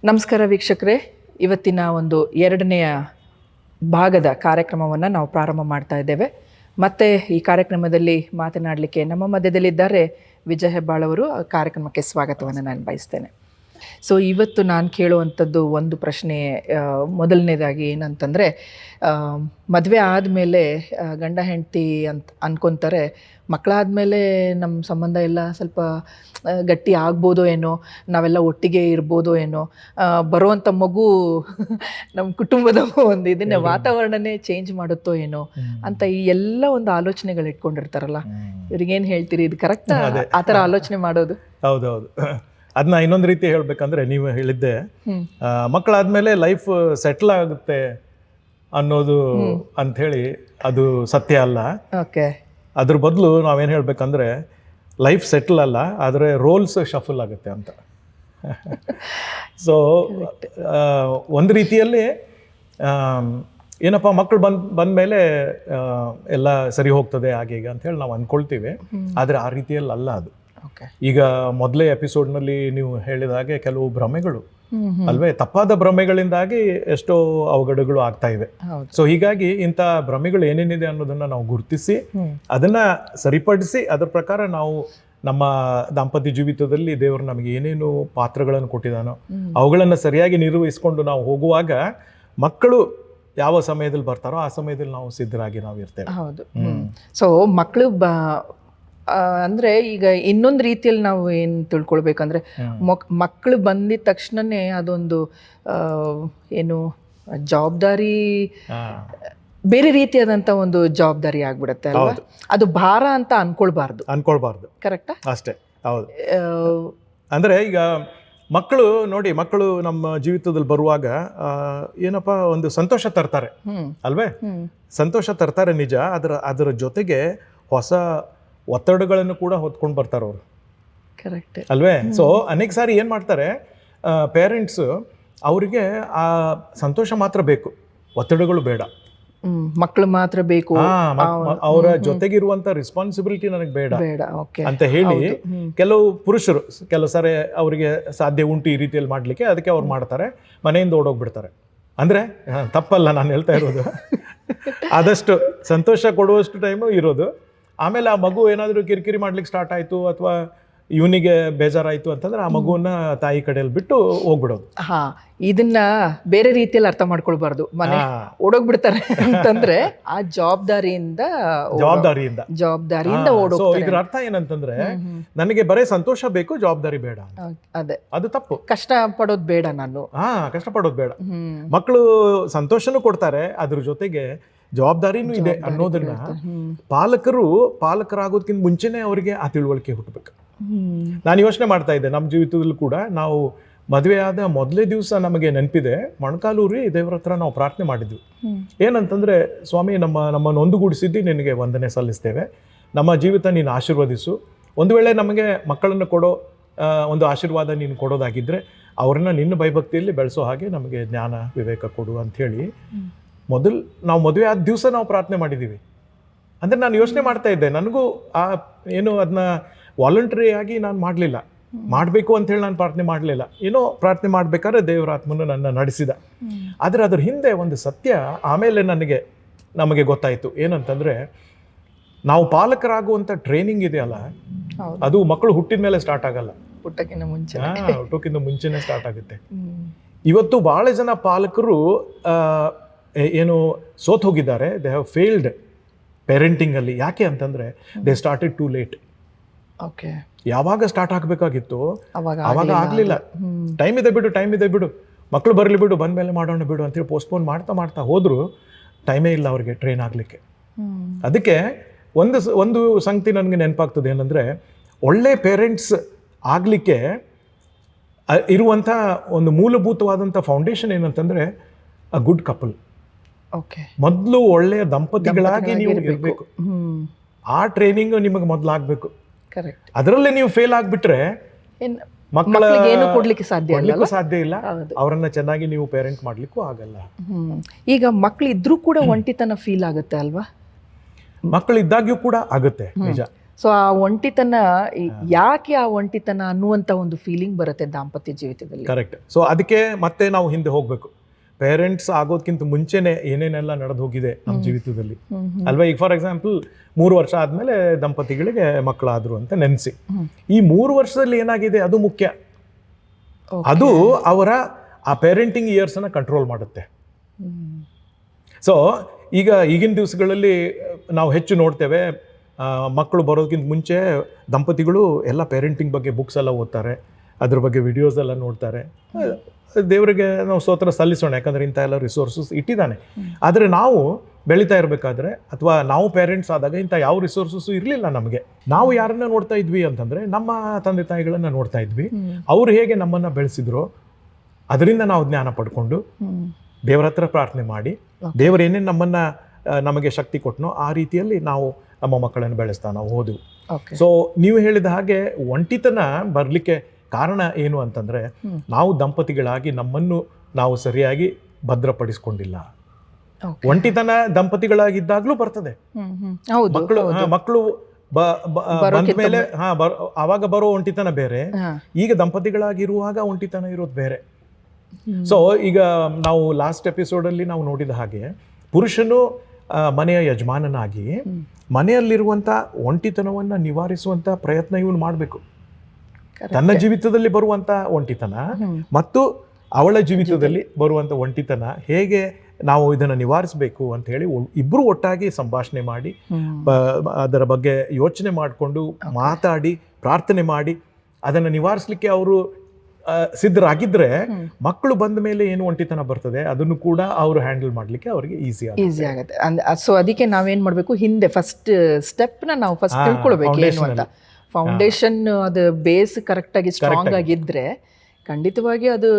ನಮಸ್ಕಾರ ವೀಕ್ಷಕರೇ, ಇವತ್ತಿನ ಒಂದು ಎರಡನೆಯ ಭಾಗದ ಕಾರ್ಯಕ್ರಮವನ್ನು ನಾವು ಪ್ರಾರಂಭ ಮಾಡ್ತಾ ಇದ್ದೇವೆ. ಮತ್ತೆ ಈ ಕಾರ್ಯಕ್ರಮದಲ್ಲಿ ಮಾತನಾಡಲಿಕ್ಕೆ ನಮ್ಮ ಮಧ್ಯದಲ್ಲಿದ್ದಾರೆ ವಿಜಯ್ ಹೆಬ್ಬಾಳ್ ಅವರು. ಕಾರ್ಯಕ್ರಮಕ್ಕೆ ಸ್ವಾಗತವನ್ನು ನಾನು ಬಯಸ್ತೇನೆ. ಸೊ ಇವತ್ತು ನಾನು ಕೇಳುವಂಥದ್ದು ಒಂದು ಪ್ರಶ್ನೆ, ಮೊದಲನೇದಾಗಿ ಏನಂತಂದರೆ, ಮದುವೆ ಆದಮೇಲೆ ಗಂಡ ಹೆಂಡತಿ ಅನ್ಕೊತಾರೆ, ಮಕ್ಕಳಾದಮೇಲೆ ನಮ್ಮ ಸಂಬಂಧ ಎಲ್ಲ ಸ್ವಲ್ಪ ಗಟ್ಟಿ ಆಗ್ಬೋದೋ ಏನೋ, ನಾವೆಲ್ಲ ಒಟ್ಟಿಗೆ ಇರ್ಬೋದೋ ಏನೋ, ಬರುವಂಥ ಮಗು ನಮ್ಮ ಕುಟುಂಬದ ಒಂದು ಇದನ್ನೇ ವಾತಾವರಣನೇ ಚೇಂಜ್ ಮಾಡುತ್ತೋ ಏನೋ ಅಂತ ಈ ಎಲ್ಲ ಒಂದು ಆಲೋಚನೆಗಳು ಇಟ್ಕೊಂಡಿರ್ತಾರಲ್ಲ, ಇವ್ರಿಗೇನು ಹೇಳ್ತೀರಿ? ಇದು ಕರೆಕ್ಟಾ ಆ ಥರ ಆಲೋಚನೆ ಮಾಡೋದು? ಹೌದೌದು. ಅದನ್ನ ಇನ್ನೊಂದು ರೀತಿ ಹೇಳ್ಬೇಕಂದ್ರೆ, ನೀವು ಹೇಳಿದ್ದೆ ಮಕ್ಕಳಾದ್ಮೇಲೆ ಲೈಫ್ ಸೆಟ್ಲ್ ಆಗುತ್ತೆ ಅನ್ನೋದು ಅಂಥೇಳಿ, ಅದು ಸತ್ಯ ಅಲ್ಲ. ಓಕೆ. ಅದ್ರ ಬದಲು ನಾವೇನು ಹೇಳ್ಬೇಕಂದ್ರೆ, ಲೈಫ್ ಸೆಟ್ಲ್ ಅಲ್ಲ, ಆದರೆ ರೋಲ್ಸ್ ಶಫಲ್ ಆಗುತ್ತೆ ಅಂತ. ಸೊ ಒಂದು ರೀತಿಯಲ್ಲಿ ಏನಪ್ಪ, ಮಕ್ಕಳು ಬಂದಮೇಲೆ ಎಲ್ಲ ಸರಿ ಹೋಗ್ತದೆ ಹಾಗೆ ಈಗ ಅಂಥೇಳಿ ನಾವು ಅಂದ್ಕೊಳ್ತೀವಿ, ಆದರೆ ಆ ರೀತಿಯಲ್ಲಿ ಅಲ್ಲ ಅದು. ಈಗ ಮೊದಲೇ ಎಪಿಸೋಡ್ನಲ್ಲಿ ನೀವು ಹೇಳಿದ ಹಾಗೆ ಕೆಲವು ಭ್ರಮೆಗಳು ಅಲ್ವೇ, ತಪ್ಪಾದ ಭ್ರಮೆಗಳಿಂದಾಗಿ ಎಷ್ಟೋ ಅವಘಡಗಳು ಆಗ್ತಾ ಇವೆ. ಸೊ ಹೀಗಾಗಿ ಇಂಥ ಭ್ರಮೆಗಳು ಏನೇನಿದೆ ಅನ್ನೋದನ್ನ ನಾವು ಗುರುತಿಸಿ ಅದನ್ನ ಸರಿಪಡಿಸಿ ಅದರ ಪ್ರಕಾರ ನಾವು ನಮ್ಮ ದಾಂಪತ್ಯ ಜೀವಿತದಲ್ಲಿ ದೇವರು ನಮಗೆ ಏನೇನು ಪಾತ್ರಗಳನ್ನು ಕೊಟ್ಟಿದ್ದಾನೋ ಅವುಗಳನ್ನು ಸರಿಯಾಗಿ ನಿರ್ವಹಿಸ್ಕೊಂಡು ನಾವು ಹೋಗುವಾಗ ಮಕ್ಕಳು ಯಾವ ಸಮಯದಲ್ಲಿ ಬರ್ತಾರೋ ಆ ಸಮಯದಲ್ಲಿ ನಾವು ಸಿದ್ಧರಾಗಿ ನಾವು ಇರ್ತೇವೆ. ಹೌದು. ಸೊ ಮಕ್ಕಳು ಅಂದರೆ ಈಗ ಇನ್ನೊಂದು ರೀತಿಯಲ್ಲಿ ನಾವು ಏನು ತಿಳ್ಕೊಳ್ಬೇಕಂದ್ರೆ, ಮಕ್ಕಳು ಬಂದಿದ ತಕ್ಷಣನೇ ಅದೊಂದು ಏನು ಜವಾಬ್ದಾರಿ, ಬೇರೆ ರೀತಿಯಾದಂಥ ಒಂದು ಜವಾಬ್ದಾರಿ ಆಗ್ಬಿಡುತ್ತೆ ಅಲ್ವಾ? ಅದು ಭಾರ ಅಂತ ಅನ್ಕೊಳ್ಬಾರ್ದು. ಕರೆಕ್ಟಾ? ಅಷ್ಟೇ. ಹೌದು. ಅಂದರೆ ಈಗ ಮಕ್ಕಳು ನೋಡಿ, ಮಕ್ಕಳು ನಮ್ಮ ಜೀವಿತದಲ್ಲಿ ಬರುವಾಗ ಏನಪ್ಪ, ಒಂದು ಸಂತೋಷ ತರ್ತಾರೆ ಅಲ್ವೇ? ಸಂತೋಷ ತರ್ತಾರೆ ನಿಜ, ಅದರ ಜೊತೆಗೆ ಹೊಸ ಒತ್ತಡಗಳನ್ನು ಕೂಡ ಹೊತ್ಕೊಂಡು ಬರ್ತಾರೆ ಅವರು. ಕರೆಕ್ಟ್ ಅಲ್ವೇ? ಸೊ ಅನೇಕ ಸಾರಿ ಏನು ಮಾಡ್ತಾರೆ ಪೇರೆಂಟ್ಸ್, ಅವರಿಗೆ ಆ ಸಂತೋಷ ಮಾತ್ರ ಬೇಕು, ಒತ್ತಡಗಳು ಬೇಡ, ಮಕ್ಕಳು ಮಾತ್ರ ಬೇಕು, ಅವರ ಜೊತೆಗಿರುವಂತ ರೆಸ್ಪಾನ್ಸಿಬಿಲಿಟಿ ನನಗೆ ಬೇಡ ಅಂತ ಹೇಳಿ ಕೆಲವು ಪುರುಷರು ಕೆಲವು ಸಾರಿ ಅವರಿಗೆ ಸಾಧ್ಯ ಉಂಟು ಈ ರೀತಿಯಲ್ಲಿ ಮಾಡ್ಲಿಕ್ಕೆ, ಅದಕ್ಕೆ ಅವ್ರು ಮಾಡ್ತಾರೆ, ಮನೆಯಿಂದ ಓಡೋಗ್ಬಿಡ್ತಾರೆ. ಅಂದ್ರೆ ತಪ್ಪಲ್ಲ ನಾನು ಹೇಳ್ತಾ ಇರೋದು, ಆದಷ್ಟು ಸಂತೋಷ ಕೊಡುವಷ್ಟು ಟೈಮು ಇರೋದು. ಆಮೇಲೆ ಆ ಮಗು ಏನಾದರೂ ಕಿರಿಕಿರಿ ಮಾಡ್ಲಿಕ್ಕೆ ಸ್ಟಾರ್ಟ್ ಆಯಿತು ಅಥವಾ ಇವನಿಗೆ ಬೇಜಾರಾಯಿತು ಅಂತಂದ್ರೆ ಆ ಮಗುವನ್ನ ತಾಯಿ ಕಡೆಯಲ್ಲಿ ಬಿಟ್ಟು ಹೋಗ್ಬಿಡೋದು. ಇದನ್ನ ಬೇರೆ ರೀತಿಯಲ್ಲಿ ಅರ್ಥ ಮಾಡ್ಕೊಳ್ಬಾರ್ದು. ಮನೆ ಓಡೋಗ್ಬಿಡ್ತಾರೆ ಅಂತಂದ್ರೆ ಆ ಜವಾಬ್ದಾರಿಯಿಂದ ಓಡೋಗ್ತಾರೆ. ಇದ್ರ ಅರ್ಥ ಏನಂತಂದ್ರೆ, ನನಗೆ ಬರೇ ಸಂತೋಷ ಬೇಕು, ಜವಾಬ್ದಾರಿ ಬೇಡ. ಅದೇ, ಅದು ತಪ್ಪು. ಕಷ್ಟ ಪಡೋದು ಬೇಡ, ನಾನು ಕಷ್ಟ ಪಡೋದು ಬೇಡ. ಮಕ್ಕಳು ಸಂತೋಷನೂ ಕೊಡ್ತಾರೆ, ಅದ್ರ ಜೊತೆಗೆ ಜವಾಬ್ದಾರಿನೂ ಇದೆ ಅನ್ನೋದನ್ನ ಪಾಲಕರಾಗೋದಕ್ಕಿಂತ ಮುಂಚೆನೆ ಅವರಿಗೆ ಆ ತಿಳುವಳಿಕೆ ಹುಟ್ಟಬೇಕು. ನಾನು ಯೋಚನೆ ಮಾಡ್ತಾ ಇದ್ದೆ, ನಮ್ಮ ಜೀವಿತದಲ್ಲಿ ಕೂಡ ನಾವು ಮದುವೆ ಆದ ಮೊದಲೇ ದಿವಸ ನಮಗೆ ನೆನಪಿದೆ, ಮೊಣಕಾಲೂರಿ ದೇವರ ಹತ್ರ ನಾವು ಪ್ರಾರ್ಥನೆ ಮಾಡಿದ್ವಿ. ಏನಂತಂದ್ರೆ, ಸ್ವಾಮಿ, ನಮ್ಮನ್ನು ಒಂದುಗೂಡಿಸಿದ್ದು ನಿನಗೆ ವಂದನೆ ಸಲ್ಲಿಸ್ತೇವೆ, ನಮ್ಮ ಜೀವಿತ ನೀನು ಆಶೀರ್ವದಿಸು, ಒಂದು ವೇಳೆ ನಮಗೆ ಮಕ್ಕಳನ್ನು ಕೊಡೋ ಒಂದು ಆಶೀರ್ವಾದ ನೀನು ಕೊಡೋದಾಗಿದ್ರೆ ಅವ್ರನ್ನ ನಿನ್ನ ಭಯಭಕ್ತಿಯಲ್ಲಿ ಬೆಳೆಸೋ ಹಾಗೆ ನಮಗೆ ಜ್ಞಾನ ವಿವೇಕ ಕೊಡು ಅಂಥೇಳಿ ನಾವು ಮದುವೆ ಆದ ದಿವಸ ನಾವು ಪ್ರಾರ್ಥನೆ ಮಾಡಿದ್ದೀವಿ. ಅಂದರೆ ನಾನು ಯೋಚನೆ ಮಾಡ್ತಾ ಇದ್ದೆ, ನನಗೂ ಏನು ಅದನ್ನ ವಾಲಂಟರಿ ಆಗಿ ನಾನು ಮಾಡಲಿಲ್ಲ, ಮಾಡಬೇಕು ಅಂಥೇಳಿ ನಾನು ಪ್ರಾರ್ಥನೆ ಮಾಡಲಿಲ್ಲ, ಏನೋ ಪ್ರಾರ್ಥನೆ ಮಾಡಬೇಕಾದ್ರೆ ದೇವರ ಆತ್ಮನು ನನ್ನ ನಡೆಸಿದ. ಆದರೆ ಅದ್ರ ಹಿಂದೆ ಒಂದು ಸತ್ಯ ಆಮೇಲೆ ನಮಗೆ ಗೊತ್ತಾಯಿತು. ಏನಂತಂದರೆ, ನಾವು ಪಾಲಕರಾಗುವಂಥ ಟ್ರೈನಿಂಗ್ ಇದೆಯಲ್ಲ, ಅದು ಮಕ್ಕಳು ಹುಟ್ಟಿದ ಮೇಲೆ ಸ್ಟಾರ್ಟ್ ಆಗಲ್ಲ, ಹುಟ್ಟೋಕ್ಕಿಂತ ಮುಂಚೆನೇ ಸ್ಟಾರ್ಟ್ ಆಗುತ್ತೆ. ಇವತ್ತು ಭಾಳ ಜನ ಪಾಲಕರು ಏನು ಸೋತ್ ಹೋಗಿದ್ದಾರೆ, ದೇ ಹ್ಯಾವ್ ಫೇಲ್ಡ್ ಪೇರೆಂಟಿಂಗಲ್ಲಿ. ಯಾಕೆ ಅಂತಂದರೆ, ದೇ ಸ್ಟಾರ್ಟೆಡ್ ಟೂ ಲೇಟ್. ಯಾವಾಗ ಸ್ಟಾರ್ಟ್ ಆಗಬೇಕಾಗಿತ್ತು ಅವಾಗ ಆಗಲಿಲ್ಲ. ಟೈಮ್ ಇದೆ ಬಿಡು, ಮಕ್ಕಳು ಬರಲಿ ಬಿಡು, ಬಂದಮೇಲೆ ಮಾಡೋಣ ಬಿಡು ಅಂತೇಳಿ ಪೋಸ್ಟ್ಪೋನ್ ಮಾಡ್ತಾ ಹೋದ್ರು, ಟೈಮೇ ಇಲ್ಲ ಅವ್ರಿಗೆ ಟ್ರೈನ್ ಆಗಲಿಕ್ಕೆ. ಅದಕ್ಕೆ ಒಂದು ಸಂಗತಿ ನನಗೆ ನೆನಪಾಗ್ತದೆ, ಏನಂದರೆ, ಒಳ್ಳೆ ಪೇರೆಂಟ್ಸ್ ಆಗಲಿಕ್ಕೆ ಇರುವಂಥ ಒಂದು ಮೂಲಭೂತವಾದಂಥ ಫೌಂಡೇಶನ್ ಏನಂತಂದರೆ ಅ ಗುಡ್ ಕಪಲ್. ಮೊದಲು ಒಳ್ಳೆಯ ದಂಪತಿಗಳಾಗಿ ನೀವು ಇರಬೇಕು. ಆ ಟ್ರೈನಿಂಗ್ ನಿಮಗೆ ಮೊದಲು ಆಗಬೇಕು. ಅದರಲ್ಲೇ ನೀವು ಫೇಲ್ ಆಗಿಬಿಟ್ರೆ ಮಕ್ಕಳಿಗೆ ಕೊಡ್ಲಿಕ್ಕೆ ಸಾಧ್ಯ ಇಲ್ಲ, ಅವರನ್ನ ಚೆನ್ನಾಗಿ ನೀವು ಪೇರೆಂಟ್ ಮಾಡ್ಲಿಕ್ಕೂ ಆಗಲ್ಲ. ಈಗ ಮಕ್ಕಳು ಇದ್ರೂ ಕೂಡ ಒಂಟಿತನ ಫೀಲ್ ಆಗುತ್ತೆ ಅಲ್ವಾ? ಮಕ್ಕಳು ಇದ್ದಾಗ್ಯೂ ಕೂಡ ಆಗುತ್ತೆ, ನಿಜ. ಸೊ ಆ ಒಂಟಿತನ ಯಾಕೆ ಆ ಒಂಟಿತನ ಅನ್ನುವಂಥ ಒಂದು ಫೀಲಿಂಗ್ ಬರುತ್ತೆ ದಾಂಪತ್ಯ ಜೀವಿತದಲ್ಲಿ. ಕರೆಕ್ಟ್. ಸೊ ಅದಕ್ಕೆ ಮತ್ತೆ ನಾವು ಹಿಂದೆ ಹೋಗ್ಬೇಕು. ಪೇರೆಂಟ್ಸ್ ಆಗೋದಕ್ಕಿಂತ ಮುಂಚೆನೆ ಏನೇನೆಲ್ಲ ನಡೆದು ಹೋಗಿದೆ ನಮ್ಮ ಜೀವಿತದಲ್ಲಿ ಅಲ್ವಾ. ಈಗ ಫಾರ್ ಎಕ್ಸಾಂಪಲ್ 3 ವರ್ಷ ಆದ್ಮೇಲೆ ದಂಪತಿಗಳಿಗೆ ಮಕ್ಕಳಾದ್ರು ಅಂತ ನೆನೆಸಿ, ಈ 3 ವರ್ಷದಲ್ಲಿ ಏನಾಗಿದೆ ಅದು ಮುಖ್ಯ. ಅದು ಅವರ ಆ ಪೇರೆಂಟಿಂಗ್ ಇಯರ್ಸ್ ಅನ್ನ ಕಂಟ್ರೋಲ್ ಮಾಡುತ್ತೆ. ಸೊ ಈಗಿನ ದಿವಸಗಳಲ್ಲಿ ನಾವು ಹೆಚ್ಚು ನೋಡ್ತೇವೆ, ಮಕ್ಕಳು ಬರೋದಕ್ಕಿಂತ ಮುಂಚೆ ದಂಪತಿಗಳು ಎಲ್ಲ ಪೇರೆಂಟಿಂಗ್ ಬಗ್ಗೆ ಬುಕ್ಸ್ ಎಲ್ಲ ಓದ್ತಾರೆ, ಅದ್ರ ಬಗ್ಗೆ ವಿಡಿಯೋಸ್ ಎಲ್ಲ ನೋಡ್ತಾರೆ. ದೇವರಿಗೆ ನಾವು ಸ್ತೋತ್ರ ಸಲ್ಲಿಸೋಣ, ಯಾಕಂದ್ರೆ ಇಂಥ ಎಲ್ಲ ರಿಸೋರ್ಸಸ್ ಇಟ್ಟಿದ್ದಾನೆ. ಆದರೆ ನಾವು ಬೆಳೀತಾ ಇರಬೇಕಾದ್ರೆ ಅಥವಾ ನಾವು ಪೇರೆಂಟ್ಸ್ ಆದಾಗ ಇಂಥ ಯಾವ ರಿಸೋರ್ಸಸ್ಸು ಇರಲಿಲ್ಲ ನಮಗೆ. ನಾವು ಯಾರನ್ನ ನೋಡ್ತಾ ಇದ್ವಿ ಅಂತಂದ್ರೆ ನಮ್ಮ ತಂದೆ ತಾಯಿಗಳನ್ನ ನೋಡ್ತಾ ಇದ್ವಿ. ಅವ್ರು ಹೇಗೆ ನಮ್ಮನ್ನ ಬೆಳೆಸಿದ್ರು ಅದರಿಂದ ನಾವು ಜ್ಞಾನ ಪಡ್ಕೊಂಡು ದೇವರ ಹತ್ರ ಪ್ರಾರ್ಥನೆ ಮಾಡಿ ದೇವರು ಏನೇನು ನಮಗೆ ಶಕ್ತಿ ಕೊಟ್ಟನೋ ಆ ರೀತಿಯಲ್ಲಿ ನಾವು ನಮ್ಮ ಮಕ್ಕಳನ್ನು ಬೆಳೆಸ್ತಾ ನಾವು ಹೋದೆವು. ಸೊ ನೀವು ಹೇಳಿದ ಹಾಗೆ ಒಂಟಿತನ ಬರಲಿಕ್ಕೆ ಕಾರಣ ಏನು ಅಂತಂದ್ರೆ ನಾವು ದಂಪತಿಗಳಾಗಿ ನಮ್ಮನ್ನು ನಾವು ಸರಿಯಾಗಿ ಭದ್ರಪಡಿಸ್ಕೊಂಡಿಲ್ಲ. ಒಂಟಿತನ ದಂಪತಿಗಳಾಗಿದ್ದಾಗ್ಲೂ ಬರ್ತದೆ. ಮಕ್ಕಳು ಬಂದ ಮೇಲೆ ಆವಾಗ ಬರೋ ಒಂಟಿತನ ಬೇರೆ, ಈಗ ದಂಪತಿಗಳಾಗಿರುವಾಗ ಒಂಟಿತನ ಇರೋದು ಬೇರೆ. ಸೊ ಈಗ ನಾವು ಲಾಸ್ಟ್ ಎಪಿಸೋಡಲ್ಲಿ ನಾವು ನೋಡಿದ ಹಾಗೆ ಪುರುಷನು ಮನೆಯ ಯಜಮಾನನಾಗಿ ಮನೆಯಲ್ಲಿರುವಂಥ ಒಂಟಿತನವನ್ನು ನಿವಾರಿಸುವಂಥ ಪ್ರಯತ್ನ ಇವನು ಮಾಡಬೇಕು. ತನ್ನ ಜೀವಿತದಲ್ಲಿ ಬರುವಂಥ ಒಂಟಿತನ ಮತ್ತು ಅವಳ ಜೀವಿತದಲ್ಲಿ ಬರುವಂಥ ಒಂಟಿತನ ಹೇಗೆ ನಾವು ಇದನ್ನು ನಿವಾರಿಸಬೇಕು ಅಂತ ಹೇಳಿ ಇಬ್ಬರು ಒಟ್ಟಾಗಿ ಸಂಭಾಷಣೆ ಮಾಡಿ ಅದರ ಬಗ್ಗೆ ಯೋಚನೆ ಮಾಡಿಕೊಂಡು ಮಾತಾಡಿ ಪ್ರಾರ್ಥನೆ ಮಾಡಿ ಅದನ್ನು ನಿವಾರಿಸಲಿಕ್ಕೆ ಅವರು ಸಿದ್ಧರಾಗಿದ್ರೆ ಮಕ್ಕಳು ಬಂದ ಮೇಲೆ ಏನು ಒಂಟಿತನ ಬರ್ತದೆ ಅದನ್ನು ಕೂಡ ಅವರು ಹ್ಯಾಂಡಲ್ ಮಾಡ್ಲಿಕ್ಕೆ ಅವರಿಗೆ ಈಸಿ ಆಗುತ್ತೆ. ಸೊ ಅದಕ್ಕೆ ನಾವೇನ್ ಮಾಡ್ಬೇಕು, ಹಿಂದೆ ಫಸ್ಟ್ ಸ್ಟೆಪ್ನ ನಾವು ಫಸ್ಟ್ ತಿಳ್ಕೊಳ್ಬೇಕು ಏನು ಅಂತ. ಫೌಂಡೇಶನ್ ಅದು ಬೇಸ್ ಕರೆಕ್ಟ್ ಆಗಿ ಸ್ಟ್ರಾಂಗ್ ಆಗಿದ್ರೆ ಖಂಡಿತವಾಗಿ ಅದು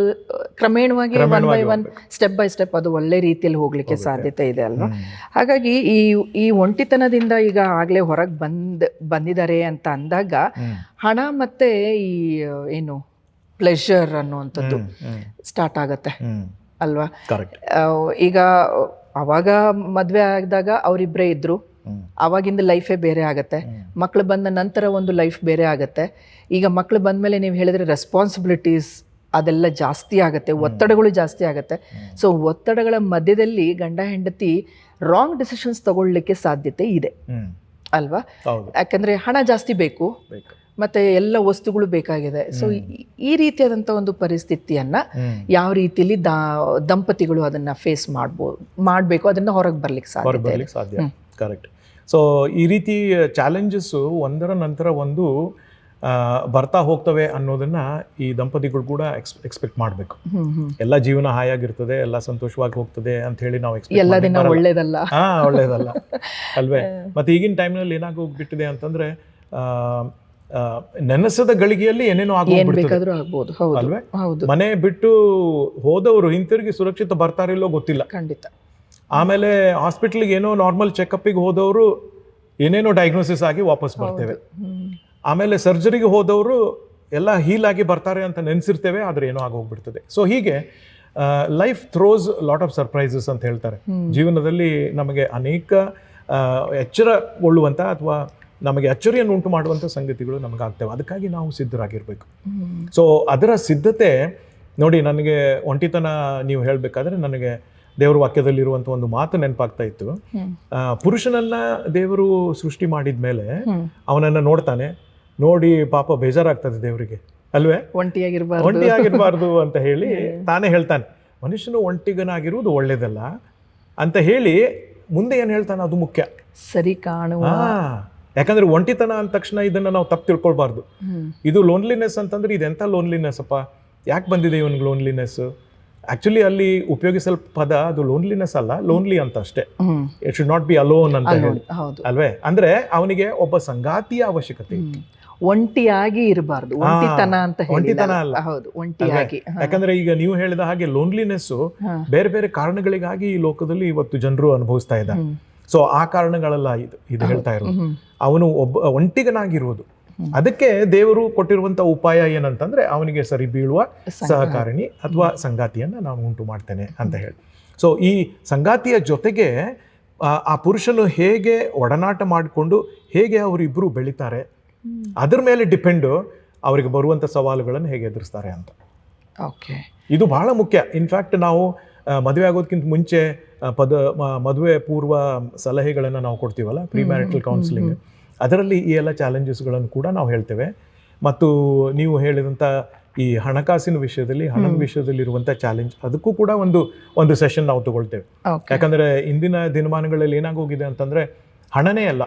ಕ್ರಮೇಣವಾಗಿ one by one step by step ಅದು ಒಳ್ಳೆ ರೀತಿಯಲ್ಲಿ ಹೋಗ್ಲಿಕ್ಕೆ ಸಾಧ್ಯತೆ ಇದೆ ಅಲ್ವಾ. ಹಾಗಾಗಿ ಈ ಒಂಟಿತನದಿಂದ ಈಗ ಆಗ್ಲೇ ಹೊರಗೆ ಬಂದಿದ್ದಾರೆ ಅಂತ ಅಂದಾಗ ಹಣ ಮತ್ತೆ ಈ ಏನು ಪ್ಲೆಷರ್ ಅನ್ನುವಂಥದ್ದು ಸ್ಟಾರ್ಟ್ ಆಗತ್ತೆ ಅಲ್ವಾ. ಈಗ ಅವಾಗ ಮದ್ವೆ ಆದಾಗ ಅವರಿಬ್ಬರೇ ಇದ್ರು, ಅವಾಗಿಂದ ಲೈಫೇ ಬೇರೆ ಆಗತ್ತೆ. ಮಕ್ಳು ಬಂದ ನಂತರ ಒಂದು ಲೈಫ್ ಬೇರೆ ಆಗತ್ತೆ. ಈಗ ಮಕ್ಳು ಬಂದ್ಮೇಲೆ ನೀವು ಹೇಳಿದ್ರೆ ರೆಸ್ಪಾನ್ಸಿಬಿಲಿಟೀಸ್ ಅದೆಲ್ಲ ಜಾಸ್ತಿ ಆಗತ್ತೆ, ಒತ್ತಡಗಳು ಜಾಸ್ತಿ ಆಗತ್ತೆ. ಸೊ ಒತ್ತಡಗಳ ಮಧ್ಯದಲ್ಲಿ ಗಂಡ ಹೆಂಡತಿ ರಾಂಗ್ ಡಿಸಿಷನ್ಸ್ ತಗೊಳ್ಳಿಕ್ಕೆ ಸಾಧ್ಯತೆ ಇದೆ ಅಲ್ವಾ. ಯಾಕಂದ್ರೆ ಹಣ ಜಾಸ್ತಿ ಬೇಕು ಮತ್ತೆ ಎಲ್ಲ ವಸ್ತುಗಳು ಬೇಕಾಗಿದೆ. ಸೊ ಈ ರೀತಿಯಾದಂಥ ಒಂದು ಪರಿಸ್ಥಿತಿಯನ್ನ ಯಾವ ರೀತಿಯಲ್ಲಿ ದಂಪತಿಗಳು ಅದನ್ನ ಫೇಸ್ ಮಾಡಬೇಕು, ಅದನ್ನ ಹೊರಗೆ ಬರ್ಲಿಕ್ಕೆ ಸಾಧ್ಯ. ಕರೆಕ್ಟ್. ಸೊ ಈ ರೀತಿ ಚಾಲೆಂಜಸ್ ಒಂದರ ನಂತರ ಒಂದು ಬರ್ತಾ ಹೋಗ್ತವೆ ಅನ್ನೋದನ್ನ ಈ ದಂಪತಿಗಳು ಕೂಡ ಎಕ್ಸ್ಪೆಕ್ಟ್ ಮಾಡಬೇಕು. ಎಲ್ಲ ಜೀವನ ಹಾಯಾಗಿರ್ತದೆ, ಎಲ್ಲ ಸಂತೋಷವಾಗಿ ಹೋಗ್ತದೆ ಅಂತ ಹೇಳಿ ನಾವು ಒಳ್ಳೇದಲ್ಲ ಅಲ್ವೇ. ಮತ್ತೆ ಈಗಿನ ಟೈಮ್ನಲ್ಲಿ ಏನಾಗೋಗ್ಬಿಟ್ಟಿದೆ ಅಂತಂದ್ರೆ ನೆನಸದ ಗಳಿಗೆಯಲ್ಲಿ ಏನೇನೋ ಆಗ್ಬೋದು ಅಲ್ವೇ. ಮನೆ ಬಿಟ್ಟು ಹೋದವರು ಹಿಂತಿರುಗಿ ಸುರಕ್ಷಿತ ಬರ್ತಾರಿಲ್ಲೋ ಗೊತ್ತಿಲ್ಲ. ಖಂಡಿತ. ಆಮೇಲೆ ಹಾಸ್ಪಿಟ್ಲಿಗೆ ಏನೋ ನಾರ್ಮಲ್ ಚೆಕಪ್ಪಿಗೆ ಹೋದವರು ಏನೇನೋ ಡಯಾಗ್ನೋಸಿಸ್ ಆಗಿ ವಾಪಸ್ ಬರ್ತೇವೆ. ಆಮೇಲೆ ಸರ್ಜರಿಗೆ ಹೋದವರು ಎಲ್ಲ ಹೀಲ್ ಆಗಿ ಬರ್ತಾರೆ ಅಂತ ನೆನೆಸಿರ್ತೇವೆ, ಆದ್ರೆ ಏನೋ ಆಗೋಗ್ಬಿಡ್ತದೆ. ಸೊ ಹೀಗೆ life throws lot of surprises ಅಂತ ಹೇಳ್ತಾರೆ. ಜೀವನದಲ್ಲಿ ನಮಗೆ ಅನೇಕ ಎಚ್ಚರಗೊಳ್ಳುವಂಥ ಅಥವಾ ನಮಗೆ ಅಚ್ಚರಿಯನ್ನು ಉಂಟು ಮಾಡುವಂಥ ಸಂಗತಿಗಳು ನಮಗಾಗ್ತವೆ. ಅದಕ್ಕಾಗಿ ನಾವು ಸಿದ್ಧರಾಗಿರ್ಬೇಕು. ಸೊ ಅದರ ಸಿದ್ಧತೆ ನೋಡಿ, ನನಗೆ ಒಂಟಿತನ ನೀವು ಹೇಳಬೇಕಾದ್ರೆ ನನಗೆ ದೇವರ ವಾಕ್ಯದಲ್ಲಿರುವಂಥ ಒಂದು ಮಾತು ನೆನಪಾಗ್ತಾ ಇತ್ತು. ಪುರುಷನನ್ನ ದೇವರು ಸೃಷ್ಟಿ ಮಾಡಿದ ಮೇಲೆ ಅವನನ್ನ ನೋಡ್ತಾನೆ, ನೋಡಿ ಪಾಪ ಬೇಜಾರಾಗ್ತದೆ ದೇವರಿಗೆ ಅಲ್ವೇ, ಒಂಟಿಯಾಗಿರ್ಬಾರ್ದು ಅಂತ ಹೇಳಿ ತಾನೇ ಹೇಳ್ತಾನೆ, ಮನುಷ್ಯನು ಒಂಟಿಗನಾಗಿರುವುದು ಒಳ್ಳೇದಲ್ಲ ಅಂತ ಹೇಳಿ ಮುಂದೆ ಏನ್ ಹೇಳ್ತಾನೆ ಅದು ಮುಖ್ಯ. ಸರಿ ಕಾಣುವ. ಯಾಕಂದ್ರೆ ಒಂಟಿತನ ಅಂದ ತಕ್ಷಣ ಇದನ್ನ ನಾವು ತಪ್ಪು ತಿಳ್ಕೊಳ್ಬಾರ್ದು. ಇದು ಲೋನ್ಲಿನೆಸ್ ಅಂತಂದ್ರೆ ಇದೆಂತ ಲೋನ್ಲಿನೆಸ್ ಅಪ್ಪ, ಯಾಕೆ ಬಂದಿದೆ ಇವನ್ಗೆ ಲೋನ್ಲಿನೆಸ್? ಆಕ್ಚುಲಿ ಅಲ್ಲಿ ಉಪಯೋಗಿಸಲ್ಪ ಪದ ಅದು ಲೋನ್ಲಿನೆಸ್ ಅಲ್ಲ, ಲೋನ್ಲಿ ಅಂತ ಅಷ್ಟೇ. It should not be alone ಅಂತ ಹೇಳಿ ಅಲ್ವೇ. ಅಂದ್ರೆ ಅವನಿಗೆ ಒಬ್ಬ ಸಂಗಾತಿಯ ಅವಶ್ಯಕತೆ ಇತ್ತು. ಒಂಟಿಯಾಗಿ ಇರಬಾರ್ದು, ಒಂಟಿತನ ಅಂತ ಒಂಟಿತನ ಅಲ್ಲ. ಹೌದು, ಒಂಟಿಯಾಗಿ. ಯಾಕಂದ್ರೆ ಈಗ ನೀವು ಹೇಳಿದ ಹಾಗೆ ಲೋನ್ಲಿನೆಸ್ ಬೇರೆ ಬೇರೆ ಕಾರಣಗಳಿಗಾಗಿ ಈ ಲೋಕದಲ್ಲಿ ಇವತ್ತು ಜನರು ಅನುಭವಿಸ್ತಾ ಇದ್ದಾರೆ. ಸೊ ಆ ಕಾರಣಗಳೆಲ್ಲ ಇದು ಹೇಳ್ತಾ ಇರೋದು. ಅವನು ಒಬ್ಬ ಒಂಟಿಗನಾಗಿರೋದು. ಅದಕ್ಕೆ ದೇವರು ಕೊಟ್ಟಿರುವಂತ ಉಪಾಯ ಏನಂತಂದ್ರೆ ಅವನಿಗೆ ಸರಿ ಬೀಳುವ ಸಹಕಾರಿಣಿ ಅಥವಾ ಸಂಗಾತಿಯನ್ನ ನಾನು ಉಂಟು ಮಾಡ್ತೇನೆ ಅಂತ ಹೇಳಿ. ಸೊ ಈ ಸಂಗಾತಿಯ ಜೊತೆಗೆ ಆ ಪುರುಷನು ಹೇಗೆ ಒಡನಾಟ ಮಾಡಿಕೊಂಡು ಹೇಗೆ ಅವರಿಬ್ಬರು ಬೆಳೀತಾರೆ, ಅದ್ರ ಮೇಲೆ ಡಿಪೆಂಡು ಅವರಿಗೆ ಬರುವಂಥ ಸವಾಲುಗಳನ್ನು ಹೇಗೆ ಎದುರಿಸ್ತಾರೆ ಅಂತ. ಓಕೆ, ಇದು ಬಹಳ ಮುಖ್ಯ. ಇನ್ಫ್ಯಾಕ್ಟ್ ನಾವು ಮದುವೆ ಆಗೋದಕ್ಕಿಂತ ಮುಂಚೆ ಮದುವೆ ಪೂರ್ವ ಸಲಹೆಗಳನ್ನು ನಾವು ಕೊಡ್ತೀವಲ್ಲ, ಪ್ರೀ ಮ್ಯಾರಿಟಲ್ ಕೌನ್ಸಿಲಿಂಗ್, ಅದರಲ್ಲಿ ಈ ಎಲ್ಲ ಚಾಲೆಂಜಸ್ಗಳನ್ನು ಕೂಡ ನಾವು ಹೇಳ್ತೇವೆ. ಮತ್ತು ನೀವು ಹೇಳಿದಂಥ ಈ ಹಣಕಾಸಿನ ವಿಷಯದಲ್ಲಿ, ಹಣದ ವಿಷಯದಲ್ಲಿ ಇರುವಂಥ ಚಾಲೆಂಜ್, ಅದಕ್ಕೂ ಕೂಡ ಒಂದು ಸೆಷನ್ ನಾವು ತಗೊಳ್ತೇವೆ. ಯಾಕಂದರೆ ಇಂದಿನ ದಿನಮಾನಗಳಲ್ಲಿ ಏನಾಗೋಗಿದೆ ಅಂತಂದರೆ ಹಣನೇ ಅಲ್ಲ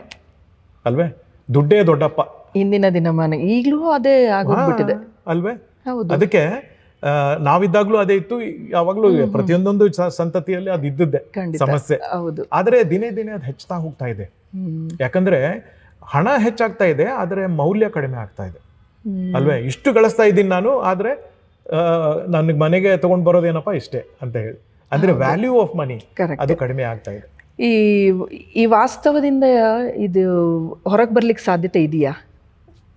ಅಲ್ವೇ, ದುಡ್ಡೇ ದೊಡ್ಡಪ್ಪ ಇಂದಿನ ದಿನಮಾನ. ಈಗಲೂ ಅದೇ ಆಗೋಗ್ಬಿಟ್ಟಿದೆ ಅಲ್ವೇ. ಹೌದು. ಅದಕ್ಕೆ ನಾವಿದ್ದಾಗ್ಲೂ ಅದೇ ಇತ್ತು, ಯಾವಾಗಲೂ ಪ್ರತಿಯೊಂದೊಂದು ಸಂತತಿಯಲ್ಲಿ ಅದು ಇದ್ದದ್ದೇ ಸಮಸ್ಯೆ. ಆದರೆ ದಿನೇ ದಿನೇ ಅದು ಹೆಚ್ಚುತ್ತಾ ಹೋಗ್ತಾ ಇದೆ. ಯಾಕಂದ್ರೆ ಹಣ ಹೆಚ್ಚಾಗ್ತಾ ಇದೆ, ಆದರೆ ಮೌಲ್ಯ ಕಡಿಮೆ ಆಗ್ತಾ ಇದೆ ಅಲ್ವೇ. ಇಷ್ಟು ಗಳಿಸ್ತಾ ಇದ್ದೀನಿ ನಾನು, ಆದರೆ ನನಗೆ ಮನೆಗೆ ತಗೊಂಡು ಬರೋದೇನಪ್ಪ ಇಷ್ಟೇ ಅಂತ ಹೇಳಿ, ಅಂದ್ರೆ ವ್ಯಾಲ್ಯೂ ಆಫ್ ಮನಿ ಅದು ಕಡಿಮೆ ಆಗ್ತಾ ಇದೆ. ಈ ವಾಸ್ತವದಿಂದ ಇದು ಹೊರಗೆ ಬರ್ಲಿಕ್ಕೆ ಸಾಧ್ಯತೆ ಇದೆಯಾ?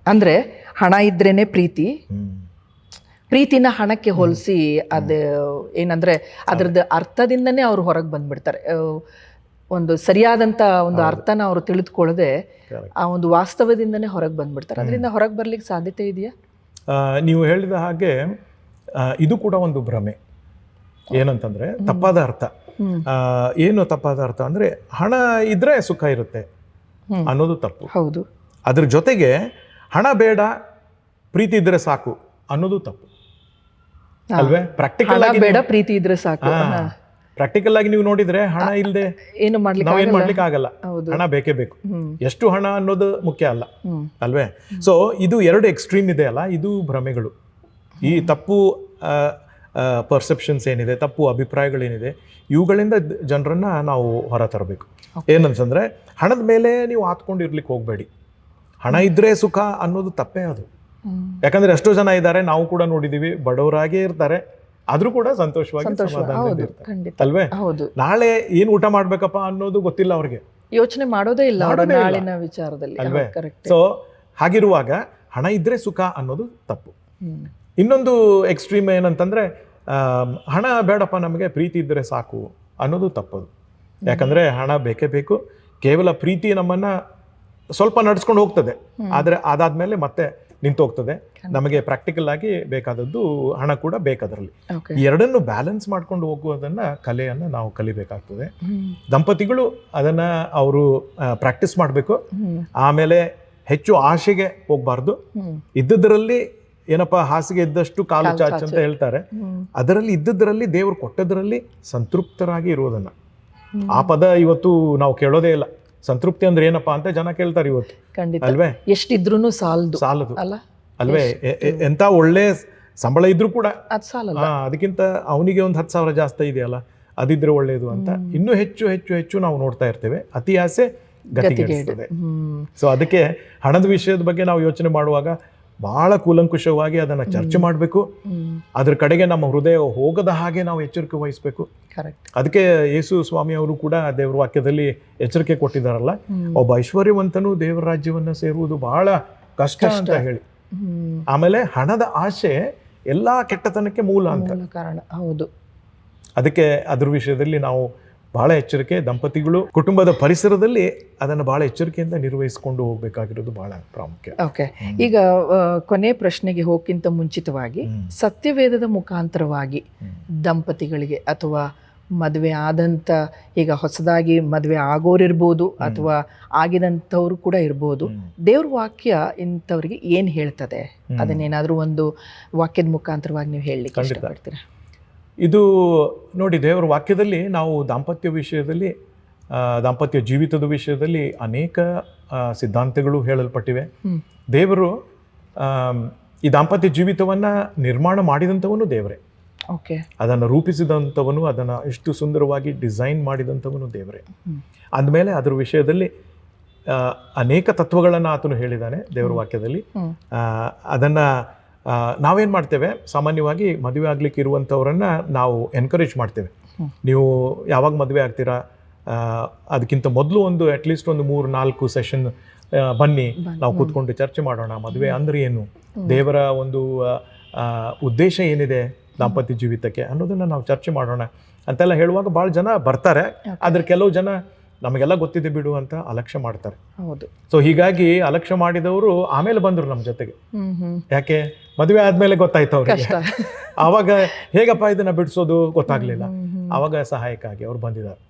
ಅಂದ್ರೆ ಹಣ ಇದ್ರೇನೆ ಪ್ರೀತಿನ ಹಣಕ್ಕೆ ಹೋಲಿಸಿ ಅದು ಏನಂದ್ರೆ ಅದರದ್ದು ಅರ್ಥದಿಂದನೇ ಅವ್ರು ಹೊರಗೆ ಬಂದ್ಬಿಡ್ತಾರೆ. ಒಂದು ಸರಿಯಾದಂಥ ಒಂದು ಅರ್ಥನ ಅವರು ತಿಳಿದುಕೊಳ್ಳದೆ ಆ ಒಂದು ವಾಸ್ತವದಿಂದನೇ ಹೊರಗೆ ಬಂದ್ಬಿಡ್ತಾರೆ. ಅದರಿಂದ ಹೊರಗೆ ಬರ್ಲಿಕ್ಕೆ ಸಾಧ್ಯತೆ ಇದೆಯಾ? ನೀವು ಹೇಳಿದ ಹಾಗೆ ಇದು ಕೂಡ ಒಂದು ಭ್ರಮೆ. ಏನಂತಂದ್ರೆ ತಪ್ಪಾದ ಅರ್ಥ. ಏನು ತಪ್ಪಾದ ಅರ್ಥ ಅಂದ್ರೆ ಹಣ ಇದ್ರೆ ಸುಖ ಇರುತ್ತೆ ಅನ್ನೋದು ತಪ್ಪು. ಹೌದು. ಅದ್ರ ಜೊತೆಗೆ ಹಣ ಬೇಡ, ಪ್ರೀತಿ ಇದ್ರೆ ಸಾಕು ಅನ್ನೋದು ತಪ್ಪು ಅಲ್ವೇ. ಪ್ರಾಕ್ಟಿಕಲ್ ಆಗಿ ಬೇಡ, ಪ್ರೀತಿ ಇದ್ರೆ ಸಾಕು. ಪ್ರಾಕ್ಟಿಕಲ್ ಆಗಿ ನೀವು ನೋಡಿದ್ರೆ ಹಣ ಇಲ್ಲದೆ ಏನು ಮಾಡ್ಲಿಕ್ಕೆ ಆಗಲ್ಲ. ಹಣ ಬೇಕೇ ಬೇಕು. ಎಷ್ಟು ಹಣ ಅನ್ನೋದು ಮುಖ್ಯ ಅಲ್ಲ ಅಲ್ವೇ. ಸೊ ಇದು ಎರಡು ಎಕ್ಸ್ಟ್ರೀಮ್ ಇದೆ ಅಲ್ಲ, ಇದು ಭ್ರಮೆಗಳು. ಈ ತಪ್ಪು ಪರ್ಸೆಪ್ಷನ್ಸ್ ಏನಿದೆ, ತಪ್ಪು ಅಭಿಪ್ರಾಯಗಳೇನಿದೆ, ಇವುಗಳಿಂದ ಜನರನ್ನ ನಾವು ಹೊರ ತರಬೇಕು. ಏನಂತಂದ್ರೆ ಹಣದ ಮೇಲೆ ನೀವು ಆತ್ಕೊಂಡಿರ್ಲಿಕ್ಕೆ ಹೋಗ್ಬೇಡಿ. ಹಣ ಇದ್ರೆ ಸುಖ ಅನ್ನೋದು ತಪ್ಪೇ ಅದು. ಯಾಕಂದ್ರೆ ಎಷ್ಟೋ ಜನ ಇದ್ದಾರೆ, ನಾವು ಕೂಡ ನೋಡಿದೀವಿ, ಬಡವರಾಗೇ ಇರ್ತಾರೆ, ಆದ್ರೂ ಕೂಡ ಸಂತೋಷವಾಗಿ ಅಲ್ವೇ. ನಾಳೆ ಏನ್ ಊಟ ಮಾಡ್ಬೇಕಪ್ಪ ಅನ್ನೋದು ಗೊತ್ತಿಲ್ಲ ಅವ್ರಿಗೆ, ಯೋಚನೆ ಮಾಡೋದೇ ಇಲ್ಲ ನಾಳಿನ ವಿಚಾರದಲ್ಲಿ ಅಲ್ವೇ. ಸೊ ಹಾಗಿರುವಾಗ ಹಣ ಇದ್ರೆ ಸುಖ ಅನ್ನೋದು ತಪ್ಪು. ಇನ್ನೊಂದು ಎಕ್ಸ್ಟ್ರೀಮ್ ಏನಂತಂದ್ರೆ ಹಣ ಬೇಡಪ್ಪ ನಮಗೆ, ಪ್ರೀತಿ ಇದ್ರೆ ಸಾಕು ಅನ್ನೋದು ತಪ್ಪದು. ಯಾಕಂದ್ರೆ ಹಣ ಬೇಕೇ ಬೇಕು. ಕೇವಲ ಪ್ರೀತಿ ನಮ್ಮನ್ನ ಸ್ವಲ್ಪ ನಡ್ಸ್ಕೊಂಡು ಹೋಗ್ತದೆ, ಆದ್ರೆ ಅದಾದ್ಮೇಲೆ ಮತ್ತೆ ನಿಂತು ಹೋಗ್ತದೆ. ನಮಗೆ ಪ್ರಾಕ್ಟಿಕಲ್ ಆಗಿ ಬೇಕಾದದ್ದು ಹಣ ಕೂಡ ಬೇಕದರಲ್ಲಿ. ಎರಡನ್ನು ಬ್ಯಾಲೆನ್ಸ್ ಮಾಡ್ಕೊಂಡು ಹೋಗುವುದನ್ನ, ಕಲೆಯನ್ನ ನಾವು ಕಲಿಬೇಕಾಗ್ತದೆ. ದಂಪತಿಗಳು ಅದನ್ನ ಅವರು ಪ್ರಾಕ್ಟೀಸ್ ಮಾಡಬೇಕು. ಆಮೇಲೆ ಹೆಚ್ಚು ಆಶೆಗೆ ಹೋಗ್ಬಾರ್ದು. ಇದ್ದದ್ರಲ್ಲಿ ಏನಪ್ಪಾ, ಹಾಸಿಗೆ ಇದ್ದಷ್ಟು ಕಾಲು ಚಾಚ್ ಅಂತ ಹೇಳ್ತಾರೆ. ಅದರಲ್ಲಿ ಇದ್ದದ್ರಲ್ಲಿ, ದೇವರು ಕೊಟ್ಟದ್ರಲ್ಲಿ ಸಂತೃಪ್ತರಾಗಿ ಇರುವುದನ್ನ. ಆ ಪದ ಇವತ್ತು ನಾವು ಕೇಳೋದೇ ಇಲ್ಲ. ಸಂತೃಪ್ತಿ ಅಂದ್ರೆ ಏನಪ್ಪಾ ಅಂತ ಜನ ಕೇಳ್ತಾರೆ ಇವತ್ತು ಅಲ್ವೇ. ಎಷ್ಟಿದ್ರು ಸಾಲದು ಅಲ್ವೇ. ಎಂತ ಒಳ್ಳೆ ಸಂಬಳ ಇದ್ರೂ ಕೂಡ ಅದಕ್ಕಿಂತ ಅವನಿಗೆ ಒಂದು 10,000 ಜಾಸ್ತಿ ಇದೆಯಲ್ಲ, ಅದಿದ್ರೆ ಒಳ್ಳೇದು ಅಂತ ಇನ್ನೂ ಹೆಚ್ಚು ಹೆಚ್ಚು ಹೆಚ್ಚು ನಾವು ನೋಡ್ತಾ ಇರ್ತೇವೆ. ಅತಿ ಆಸೆ ಗತಿಗೆಡಿಸ್ತದೆ. ಸೊ ಅದಕ್ಕೆ ಹಣದ ವಿಷಯದ ಬಗ್ಗೆ ನಾವು ಯೋಚನೆ ಮಾಡುವಾಗ ಬಹಳ ಕೂಲಂಕುಷವಾಗಿ ಅದನ್ನ ಚರ್ಚೆ ಮಾಡಬೇಕು. ಅದ್ರ ಕಡೆಗೆ ನಮ್ಮ ಹೃದಯ ಹೋಗದ ಹಾಗೆ ನಾವು ಎಚ್ಚರಿಕೆ ವಹಿಸ್ಬೇಕು. ಅದಕ್ಕೆ ಯೇಸು ಸ್ವಾಮಿ ಅವರು ಕೂಡ ದೇವರ ವಾಕ್ಯದಲ್ಲಿ ಎಚ್ಚರಿಕೆ ಕೊಟ್ಟಿದ್ದಾರಲ್ಲ, ಒಬ್ಬ ಐಶ್ವರ್ಯವಂತನು ದೇವರ ರಾಜ್ಯವನ್ನ ಸೇರುವುದು ಬಹಳ ಕಷ್ಟ ಅಂತ ಹೇಳಿ. ಆಮೇಲೆ ಹಣದ ಆಸೆ ಎಲ್ಲಾ ಕೆಟ್ಟತನಕ್ಕೆ ಮೂಲ ಅಂತ ಕಾರಣ. ಹೌದು. ಅದಕ್ಕೆ ಅದ್ರ ವಿಷಯದಲ್ಲಿ ನಾವು ಬಹಳ ಎಚ್ಚರಿಕೆ, ದಂಪತಿಗಳು ಕುಟುಂಬದ ಪರಿಸರದಲ್ಲಿ ಅದನ್ನು ಬಹಳ ಎಚ್ಚರಿಕೆಯಿಂದ ನಿರ್ವಹಿಸಿಕೊಂಡು ಹೋಗ್ಬೇಕಾಗಿರೋದು ಬಹಳ ಪ್ರಾಮುಖ್ಯ. ಓಕೆ, ಈಗ ಕೊನೆ ಪ್ರಶ್ನೆಗೆ ಹೋಗಕ್ಕಿಂತ ಮುಂಚಿತವಾಗಿ ಸತ್ಯವೇದದ ಮುಖಾಂತರವಾಗಿ ದಂಪತಿಗಳಿಗೆ ಅಥವಾ ಮದುವೆ ಆದಂಥ, ಈಗ ಹೊಸದಾಗಿ ಮದುವೆ ಆಗೋರಿರ್ಬೋದು ಅಥವಾ ಆಗಿದಂಥವ್ರು ಕೂಡ ಇರ್ಬೋದು, ದೇವ್ರ ವಾಕ್ಯ ಇಂಥವ್ರಿಗೆ ಏನು ಹೇಳ್ತದೆ, ಅದನ್ನೇನಾದರೂ ಒಂದು ವಾಕ್ಯದ ಮುಖಾಂತರವಾಗಿ ನೀವು ಹೇಳಲಿಕ್ಕೆ ಇಷ್ಟಪಡ್ತೀರಾ? ಇದು ನೋಡಿ, ದೇವರ ವಾಕ್ಯದಲ್ಲಿ ನಾವು ದಾಂಪತ್ಯ ವಿಷಯದಲ್ಲಿ, ದಾಂಪತ್ಯ ಜೀವಿತದ ವಿಷಯದಲ್ಲಿ ಅನೇಕ ಸಿದ್ಧಾಂತಗಳು ಹೇಳಲ್ಪಟ್ಟಿವೆ. ದೇವರು ಈ ದಾಂಪತ್ಯ ಜೀವಿತವನ್ನ ನಿರ್ಮಾಣ ಮಾಡಿದಂಥವನು ದೇವರೇ. ಅದನ್ನು ರೂಪಿಸಿದಂಥವನು, ಅದನ್ನು ಎಷ್ಟು ಸುಂದರವಾಗಿ ಡಿಸೈನ್ ಮಾಡಿದಂಥವನು ದೇವರೇ. ಅಂದಮೇಲೆ ಅದರ ವಿಷಯದಲ್ಲಿ ಅನೇಕ ತತ್ವಗಳನ್ನು ಆತನು ಹೇಳಿದ್ದಾನೆ ದೇವರ ವಾಕ್ಯದಲ್ಲಿ. ಅದನ್ನ ನಾವೇನು ಮಾಡ್ತೇವೆ, ಸಾಮಾನ್ಯವಾಗಿ ಮದುವೆ ಆಗ್ಲಿಕ್ಕೆ ಇರುವಂಥವ್ರನ್ನ ನಾವು ಎನ್ಕರೇಜ್ ಮಾಡ್ತೇವೆ. ನೀವು ಯಾವಾಗ ಮದುವೆ ಆಗ್ತೀರಾ, ಅದಕ್ಕಿಂತ ಮೊದಲು ಅಟ್ಲೀಸ್ಟ್ ಒಂದು 3-4 ಸೆಷನ್ ಬನ್ನಿ, ನಾವು ಕೂತ್ಕೊಂಡು ಚರ್ಚೆ ಮಾಡೋಣ. ಮದುವೆ ಅಂದ್ರೆ ಏನು, ದೇವರ ಒಂದು ಉದ್ದೇಶ ಏನಿದೆ ದಾಂಪತ್ಯ ಜೀವಿತಕ್ಕೆ ಅನ್ನೋದನ್ನ ನಾವು ಚರ್ಚೆ ಮಾಡೋಣ ಅಂತೆಲ್ಲ ಹೇಳುವಾಗ ಭಾಳ ಜನ ಬರ್ತಾರೆ. ಆದ್ರೆ ಕೆಲವು ಜನ ನಮಗೆಲ್ಲ ಗೊತ್ತಿದೆ ಬಿಡು ಅಂತ ಅಲಕ್ಷ್ಯ ಮಾಡ್ತಾರೆ. ಹೌದು. ಸೊ ಹೀಗಾಗಿ ಅಲಕ್ಷ್ಯ ಮಾಡಿದವರು ಆಮೇಲೆ ಬಂದರು ನಮ್ಮ ಜೊತೆಗೆ. ಹ್ಮ್. ಯಾಕೆ? ಮದುವೆ ಆದ್ಮೇಲೆ ಗೊತ್ತಾಯ್ತು ಅವ್ರಿಗೆ. ಕಷ್ಟ. ಆವಾಗ ಹೇಗಪ್ಪ ಇದನ್ನ ಬಿಡಿಸೋದು ಗೊತ್ತಾಗ್ಲಿಲ್ಲ. ಆವಾಗ ಸಹಾಯಕ್ಕಾಗಿ ಅವ್ರು ಬಂದಿದ್ದಾರೆ.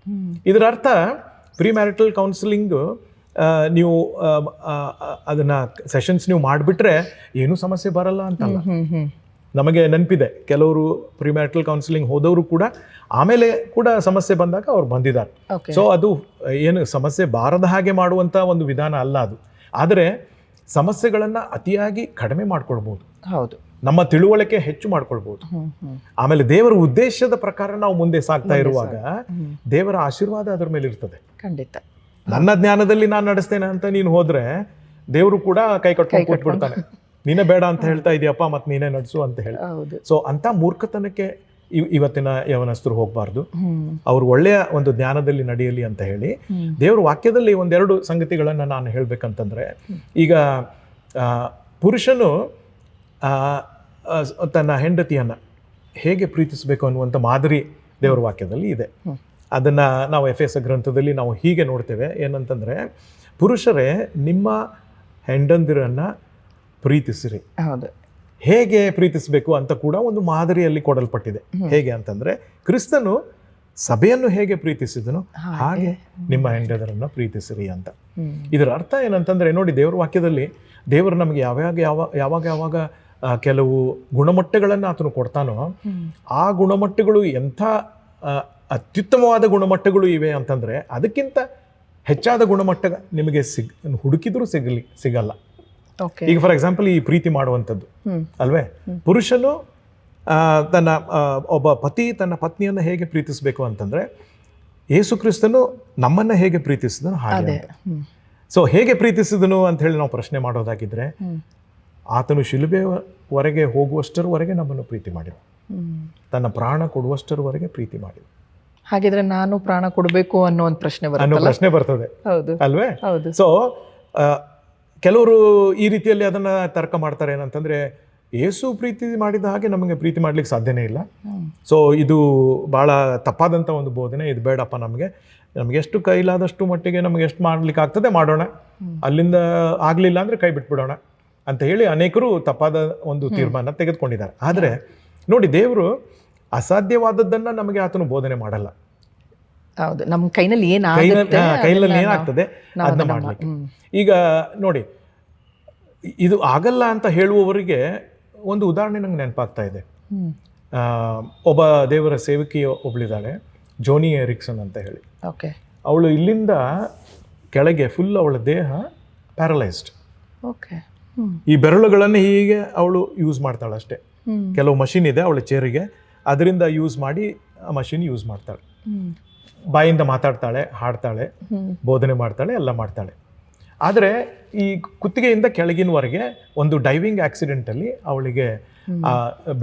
ಇದರ ಅರ್ಥ ಪ್ರೀ ಮ್ಯಾರಿಟಲ್ ಕೌನ್ಸಿಲಿಂಗ್ ನೀವು ಅದನ್ನ ಸೆಷನ್ಸ್ ನೀವು ಮಾಡಿಬಿಟ್ರೆ ಏನೂ ಸಮಸ್ಯೆ ಬರಲ್ಲ ಅಂತಲ್ಲ. ನಮಗೆ ನೆನಪಿದೆ, ಕೆಲವರು ಪ್ರೀ ಮ್ಯಾರಿಟಲ್ ಕೌನ್ಸಿಲಿಂಗ್ ಹೋದವರು ಕೂಡ ಆಮೇಲೆ ಕೂಡ ಸಮಸ್ಯೆ ಬಂದಾಗ ಅವ್ರು ಬಂದಿದ್ದಾರೆ. ಸೊ ಅದು ಏನು ಸಮಸ್ಯೆ ಬಾರದ ಹಾಗೆ ಮಾಡುವಂಥ ಒಂದು ವಿಧಾನ ಅಲ್ಲ ಅದು. ಆದರೆ ಸಮಸ್ಯೆಗಳನ್ನು ಅತಿಯಾಗಿ ಕಡಿಮೆ ಮಾಡ್ಕೊಳ್ಬೋದು. ಹೌದು. ನಮ್ಮ ತಿಳುವಳಿಕೆ ಹೆಚ್ಚು ಮಾಡ್ಕೊಳ್ಬೋದು. ಆಮೇಲೆ ದೇವರ ಉದ್ದೇಶದ ಪ್ರಕಾರ ನಾವು ಮುಂದೆ ಸಾಗ್ತಾ ಇರುವಾಗ ದೇವರ ಆಶೀರ್ವಾದ ಅದರ ಮೇಲೆ ಇರ್ತದೆ. ಖಂಡಿತ. ನನ್ನ ಜ್ಞಾನದಲ್ಲಿ ನಾನು ನಡೆಸ್ತೇನೆ ಅಂತ ನೀನು ಹೋದ್ರೆ ದೇವರು ಕೂಡ ಕೈ ಕಟ್ಕೊಂಡು ಕೂತ್ಬಿಡ್ತಾನೆ. ನೀನೇ ಬೇಡ ಅಂತ ಹೇಳ್ತಾ ಇದೀಯಪ್ಪ, ಮತ್ತೆ ನೀನೇ ನಡೆಸು ಅಂತ ಹೇಳಿ. ಸೊ ಅಂತ ಮೂರ್ಖತನಕ್ಕೆ ಇವತ್ತಿನ ಯವನಸ್ಥರು ಹೋಗಬಾರ್ದು. ಅವ್ರು ಒಳ್ಳೆಯ ಒಂದು ಜ್ಞಾನದಲ್ಲಿ ನಡೆಯಲಿ ಅಂತ ಹೇಳಿ ದೇವ್ರ ವಾಕ್ಯದಲ್ಲಿ ಒಂದೆರಡು ಸಂಗತಿಗಳನ್ನು ನಾನು ಹೇಳ್ಬೇಕಂತಂದ್ರೆ, ಈಗ ಪುರುಷನು ತನ್ನ ಹೆಂಡತಿಯನ್ನ ಹೇಗೆ ಪ್ರೀತಿಸಬೇಕು ಅನ್ನುವಂಥ ಮಾದರಿ ದೇವರ ವಾಕ್ಯದಲ್ಲಿ ಇದೆ. ಅದನ್ನ ನಾವು ಎಫೆಸ ಗ್ರಂಥದಲ್ಲಿ ನಾವು ಹೀಗೆ ನೋಡ್ತೇವೆ, ಏನಂತಂದ್ರೆ, ಪುರುಷರೇ ನಿಮ್ಮ ಹೆಂಡಂದಿರನ್ನ ಪ್ರೀತಿಸಿರಿ. ಹೌದು. ಹೇಗೆ ಪ್ರೀತಿಸಬೇಕು ಅಂತ ಕೂಡ ಒಂದು ಮಾದರಿಯಲ್ಲಿ ಕೊಡಲ್ಪಟ್ಟಿದೆ. ಹೇಗೆ ಅಂತಂದ್ರೆ, ಕ್ರಿಸ್ತನು ಸಭೆಯನ್ನು ಹೇಗೆ ಪ್ರೀತಿಸಿದನು ಹಾಗೆ ನಿಮ್ಮ ಹೆಂಡದರನ್ನ ಪ್ರೀತಿಸಿರಿ ಅಂತ. ಇದರ ಅರ್ಥ ಏನಂತಂದ್ರೆ, ನೋಡಿ, ದೇವರ ವಾಕ್ಯದಲ್ಲಿ ದೇವರು ನಮಗೆ ಯಾವಾಗ ಕೆಲವು ಗುಣಮಟ್ಟಗಳನ್ನು ಆತನು ಕೊಡ್ತಾನೋ, ಆ ಗುಣಮಟ್ಟಗಳು ಎಂಥ ಅತ್ಯುತ್ತಮವಾದ ಗುಣಮಟ್ಟಗಳು ಇವೆ ಅಂತಂದ್ರೆ ಅದಕ್ಕಿಂತ ಹೆಚ್ಚಾದ ಗುಣಮಟ್ಟ ನಿಮಗೆ ಹುಡುಕಿದ್ರೂ ಸಿಗಲ್ಲ. ಈಗ ಫಾರ್ ಎಕ್ಸಾಂಪಲ್ ಈ ಪ್ರೀತಿ ಮಾಡುವಂಥದ್ದು ಅಲ್ವೇ, ಪುರುಷನು ತನ್ನ ಒಬ್ಬ ಪತಿ ತನ್ನ ಪತ್ನಿಯನ್ನ ಹೇಗೆ ಪ್ರೀತಿಸಬೇಕು ಅಂತಂದ್ರೆ, ಯೇಸು ಕ್ರಿಸ್ತನು ನಮ್ಮನ್ನ ಹೇಗೆ ಪ್ರೀತಿಸಿದನು ಹಾಗೆ. ಸೊ ಹೇಗೆ ಪ್ರೀತಿಸಿದನು ಅಂತ ಹೇಳಿ ನಾವು ಪ್ರಶ್ನೆ ಮಾಡೋದಾಗಿದ್ರೆ, ಆತನು ಶಿಲುಬೆವರೆಗೆ ಹೋಗುವಷ್ಟರವರೆಗೆ ನಮ್ಮನ್ನು ಪ್ರೀತಿ ಮಾಡಿದ, ತನ್ನ ಪ್ರಾಣ ಕೊಡುವಷ್ಟರವರೆಗೆ ಪ್ರೀತಿ ಮಾಡಿದ. ಹಾಗಿದ್ರೆ ನಾನು ಪ್ರಾಣ ಕೊಡಬೇಕು ಅನ್ನೋ ಒಂದು ಪ್ರಶ್ನೆ ಬರ್ತದೆ ಅಲ್ವೇ? ಹೌದು. ಸೊ ಕೆಲವರು ಈ ರೀತಿಯಲ್ಲಿ ಅದನ್ನ ತರ್ಕ ಮಾಡ್ತಾರೆ, ಏನಂತಂದ್ರೆ, ಯೇಸು ಪ್ರೀತಿ ಮಾಡಿದ ಹಾಗೆ ನಮಗೆ ಪ್ರೀತಿ ಮಾಡ್ಲಿಕ್ಕೆ ಸಾಧ್ಯನೇ ಇಲ್ಲ. ಸೊ ಇದು ಬಹಳ ತಪ್ಪಾದಂಥ ಒಂದು ಬೋಧನೆ. ಇದು ಬೇಡಪ್ಪ, ನಮಗೆ ಎಷ್ಟು ಕೈಲಾದಷ್ಟು ಮಟ್ಟಿಗೆ ನಮಗೆ ಎಷ್ಟು ಮಾಡ್ಲಿಕ್ಕೆ ಆಗ್ತದೆ ಮಾಡೋಣ, ಅಲ್ಲಿಂದ ಆಗ್ಲಿಲ್ಲ ಅಂದ್ರೆ ಕೈ ಬಿಟ್ಬಿಡೋಣ ಅಂತ ಹೇಳಿ ಅನೇಕರು ತಪ್ಪಾದ ಒಂದು ತೀರ್ಮಾನ ತೆಗೆದುಕೊಂಡಿದ್ದಾರೆ. ಆದರೆ ನೋಡಿ, ದೇವರು ಅಸಾಧ್ಯವಾದದ್ದನ್ನ ನಮಗೆ ಆತನು ಬೋಧನೆ ಮಾಡಲ್ಲ. ಹೌದು, ನಮ್ಮ ಕೈನಲ್ಲಿ ಏನಾಗ್ತದೆ ಅದನ್ನ ಮಾಡ್ಲಿಕ್ಕೆ. ಈಗ ನೋಡಿ, ಇದು ಆಗಲ್ಲ ಅಂತ ಹೇಳುವವರಿಗೆ ಒಂದು ಉದಾಹರಣೆ ನಂಗೆ ನೆನಪಾಗ್ತಾ ಇದೆ. ಒಬ್ಬ ದೇವರ ಸೇವಕಿ ಒಬ್ಳಿದ್ದಾಳೆ, ಜೋನಿ ಎರಿಕ್ಸನ್ ಅಂತ ಹೇಳಿ. ಅವಳು ಇಲ್ಲಿಂದ ಕೆಳಗೆ ಫುಲ್ ಅವಳ ದೇಹ ಪ್ಯಾರಲೈಸ್ಡ್. ಈ ಬೆರಳುಗಳನ್ನು ಹೀಗೆ ಅವಳು ಯೂಸ್ ಮಾಡ್ತಾಳೆ ಅಷ್ಟೇ. ಕೆಲವು ಮಷಿನ್ ಇದೆ ಅವಳ ಚೇರಿಗೆ, ಅದರಿಂದ ಯೂಸ್ ಮಾಡಿ ಆ ಮಷಿನ್ ಯೂಸ್ ಮಾಡ್ತಾಳೆ. ಬಾಯಿಂದ ಮಾತಾಡ್ತಾಳೆ, ಹಾಡ್ತಾಳೆ, ಬೋಧನೆ ಮಾಡ್ತಾಳೆ, ಎಲ್ಲ ಮಾಡ್ತಾಳೆ. ಆದರೆ ಈ ಕುತ್ತಿಗೆಯಿಂದ ಕೆಳಗಿನವರೆಗೆ ಒಂದು ಡೈವಿಂಗ್ ಆಕ್ಸಿಡೆಂಟ್ ಅಲ್ಲಿ ಅವಳಿಗೆ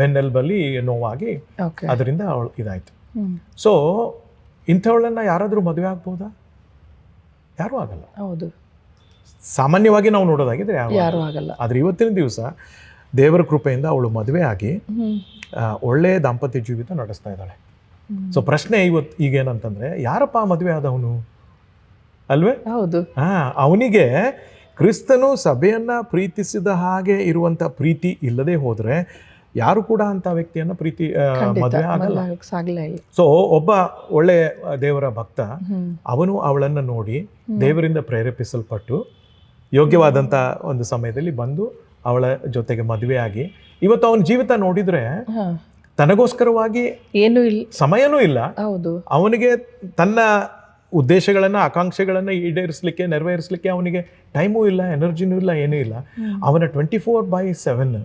ಬೆನ್ನೆಲ್ಬಲ್ಲಿ ನೋವಾಗಿ ಅದರಿಂದ ಅವಳು ಇದಾಯ್ತು. ಸೊ ಇಂಥವಳನ್ನ ಯಾರಾದರೂ ಮದುವೆ ಆಗ್ಬೋದಾ? ಯಾರೂ ಆಗಲ್ಲ. ಹೌದು, ಸಾಮಾನ್ಯವಾಗಿ ನಾವು ನೋಡೋದಾಗಿದ್ರೆ ಯಾರೂ ಆಗಲ್ಲ. ಆದ್ರೆ ಇವತ್ತಿನ ದಿವಸ ದೇವರ ಕೃಪೆಯಿಂದ ಅವಳು ಮದುವೆ ಆಗಿ ಒಳ್ಳೆಯ ದಾಂಪತ್ಯ ಜೀವಿತ ನಡೆಸ್ತಾ ಇದ್ದಾಳೆ. ಸೊ ಪ್ರಶ್ನೆ ಈಗೇನಂತಂದ್ರೆ, ಯಾರಪ್ಪ ಮದುವೆ ಆದವನು ಅಲ್ವೇ? ಹೌದು. ಅವನಿಗೆ ಕ್ರಿಸ್ತನು ಸಭೆಯನ್ನ ಪ್ರೀತಿಸಿದ ಹಾಗೆ ಇರುವಂತ ಪ್ರೀತಿ ಇಲ್ಲದೆ ಹೋದ್ರೆ ಯಾರು ಕೂಡ ಅಂತ ವ್ಯಕ್ತಿಯನ್ನ ಮದುವೆ ಆಗಲ್ಲ. ಸೊ ಒಬ್ಬ ಒಳ್ಳೆ ದೇವರ ಭಕ್ತ ಅವನು ಅವಳನ್ನ ನೋಡಿ ದೇವರಿಂದ ಪ್ರೇರೇಪಿಸಲ್ಪಟ್ಟು ಯೋಗ್ಯವಾದಂತ ಒಂದು ಸಮಯದಲ್ಲಿ ಬಂದು ಅವಳ ಜೊತೆಗೆ ಮದುವೆ ಆಗಿ ಇವತ್ತು ಅವನ ಜೀವಿತ ನೋಡಿದ್ರೆ ತನಗೋಸ್ಕರವಾಗಿ ಏನು ಇಲ್ಲ, ಸಮಯನೂ ಇಲ್ಲ. ಅವನಿಗೆ ತನ್ನ ಉದ್ದೇಶಗಳನ್ನ ಆಕಾಂಕ್ಷೆಗಳನ್ನ ಈಡೇರಿಸಲಿಕ್ಕೆ ನೆರವೇರಿಸಲಿಕ್ಕೆ ಅವನಿಗೆ ಟೈಮೂ ಇಲ್ಲ, ಎನರ್ಜಿನೂ ಇಲ್ಲ, ಏನೂ ಇಲ್ಲ. ಅವನ 24/7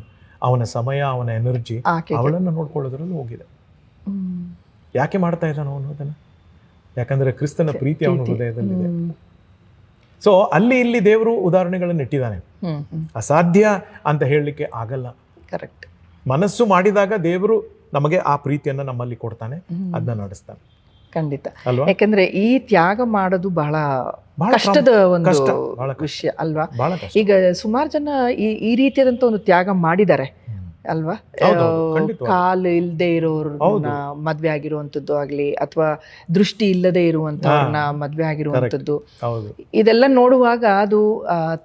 ಅವನ ಸಮಯ, ಅವನ ಎನರ್ಜಿ ಅವಳನ್ನು ನೋಡ್ಕೊಳ್ಳೋದ್ರಲ್ಲಿ ಹೋಗಿದೆ. ಯಾಕೆ ಮಾಡ್ತಾ ಇದ್ದಾನ ಅವನು ಅದನ್ನ? ಯಾಕಂದ್ರೆ ಕ್ರಿಸ್ತನ ಪ್ರೀತಿ ಅವನ ಹೃದಯದಲ್ಲಿದೆ. ಸೊ ಅಲ್ಲಿ ಇಲ್ಲಿ ದೇವರು ಉದಾಹರಣೆಗಳನ್ನು ಇಟ್ಟಿದ್ದಾನೆ. ಅಸಾಧ್ಯ ಅಂತ ಹೇಳಲಿಕ್ಕೆ ಆಗಲ್ಲ. ಕರೆಕ್ಟ್. ಮನಸ್ಸು ಮಾಡಿದಾಗ ದೇವರು ನಮಗೆ ಆ ಪ್ರೀತಿಯನ್ನ ನಮ್ಮಲ್ಲಿ ಕೊಡ್ತಾನೆ, ಅದನ್ನ ನಡೆಸ್ತಾನೆ. ಖಂಡಿತ. ಯಾಕಂದ್ರೆ ಈ ತ್ಯಾಗ ಮಾಡೋದು ಬಹಳ ಕಷ್ಟದ ಒಂದು ವಿಷಯ ಅಲ್ವಾ? ಈಗ ಸುಮಾರು ಜನ ಈ ರೀತಿಯಾದಂತ ಒಂದು ತ್ಯಾಗ ಮಾಡಿದ್ದಾರೆ. ಅಲ್ವಾ? ಹೌದೌದು, ಖಂಡಿತವಾಗಿ. ಕಾಲು ಇಲ್ಲದೆ ಇರೋರ್ನ ಮದ್ವೆ ಆಗಿರುವಂಥದ್ದು ಆಗ್ಲಿ, ಅಥವಾ ದೃಷ್ಟಿ ಇಲ್ಲದೆ ಇರುವಂತವ್ರನ್ನ ಮದ್ವೆ ಆಗಿರುವಂಥದ್ದು, ಹೌದು, ಇದೆಲ್ಲ ನೋಡುವಾಗ ಅದು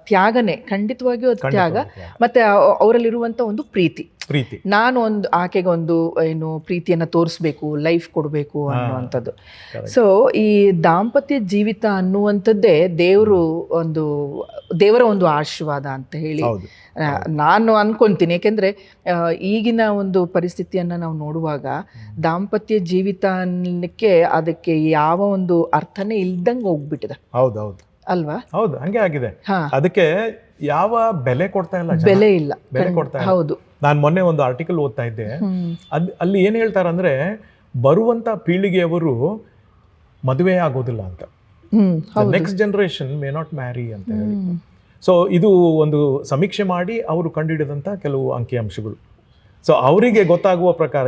ತ್ಯಾಗನೇ, ಖಂಡಿತವಾಗಿಯೂ ಅದು ತ್ಯಾಗ. ಮತ್ತೆ ಅವರಲ್ಲಿರುವಂತ ಒಂದು ಪ್ರೀತಿ, ನಾನು ಒಂದು ಆಕೆಗೆ ಒಂದು ಏನು ಪ್ರೀತಿಯನ್ನ ತೋರಿಸ್ಬೇಕು, ಲೈಫ್ ಕೊಡಬೇಕು ಅನ್ನುವಂಥದ್ದು. ಸೊ ಈ ದಾಂಪತ್ಯ ಜೀವಿತ ಅನ್ನುವಂಥದ್ದೇ ದೇವರ ಒಂದು ಆಶೀರ್ವಾದ ಅಂತ ಹೇಳಿ ನಾನು ಅನ್ಕೊಂತೀನಿ. ಯಾಕೆಂದ್ರೆ ಈಗಿನ ಒಂದು ಪರಿಸ್ಥಿತಿಯನ್ನ ನಾವು ನೋಡುವಾಗ ದಾಂಪತ್ಯ ಜೀವಿತ ಅನ್ನಕ್ಕೆ ಅದಕ್ಕೆ ಯಾವ ಒಂದು ಅರ್ಥನೇ ಇಲ್ದಂಗೆ ಹೋಗ್ಬಿಟ್ಟಿದೆ. ಹೌದೌದು ಅಲ್ವಾ? ಹೌದು, ಹಂಗೆ ಆಗಿದೆ. ಅದಕ್ಕೆ ಯಾವ ಬೆಲೆ ಕೊಡ್ತಾ ಇಲ್ಲ, ಬೆಲೆ ಇಲ್ಲ, ಬೆಲೆ ಕೊಡ್ತಾ ಇಲ್ಲ. ಹೌದು. ನಾನು ಮೊನ್ನೆ ಒಂದು ಆರ್ಟಿಕಲ್ ಓದ್ತಾ ಇದ್ದೆ. ಅಲ್ಲಿ ಏನ್ ಹೇಳ್ತಾರಂದ್ರೆ, ಬರುವಂತ ಪೀಳಿಗೆಯವರು ಮದುವೆ ಆಗೋದಿಲ್ಲ ಅಂತ, next generation may not marry ಅಂತ ಹೇಳಿ. ಸೊ ಇದು ಒಂದು ಸಮೀಕ್ಷೆ ಮಾಡಿ ಅವರು ಕಂಡುಹಿಡಿದಂತ ಕೆಲವು ಅಂಕಿಅಂಶಗಳು. ಸೊ ಅವರಿಗೆ ಗೊತ್ತಾಗುವ ಪ್ರಕಾರ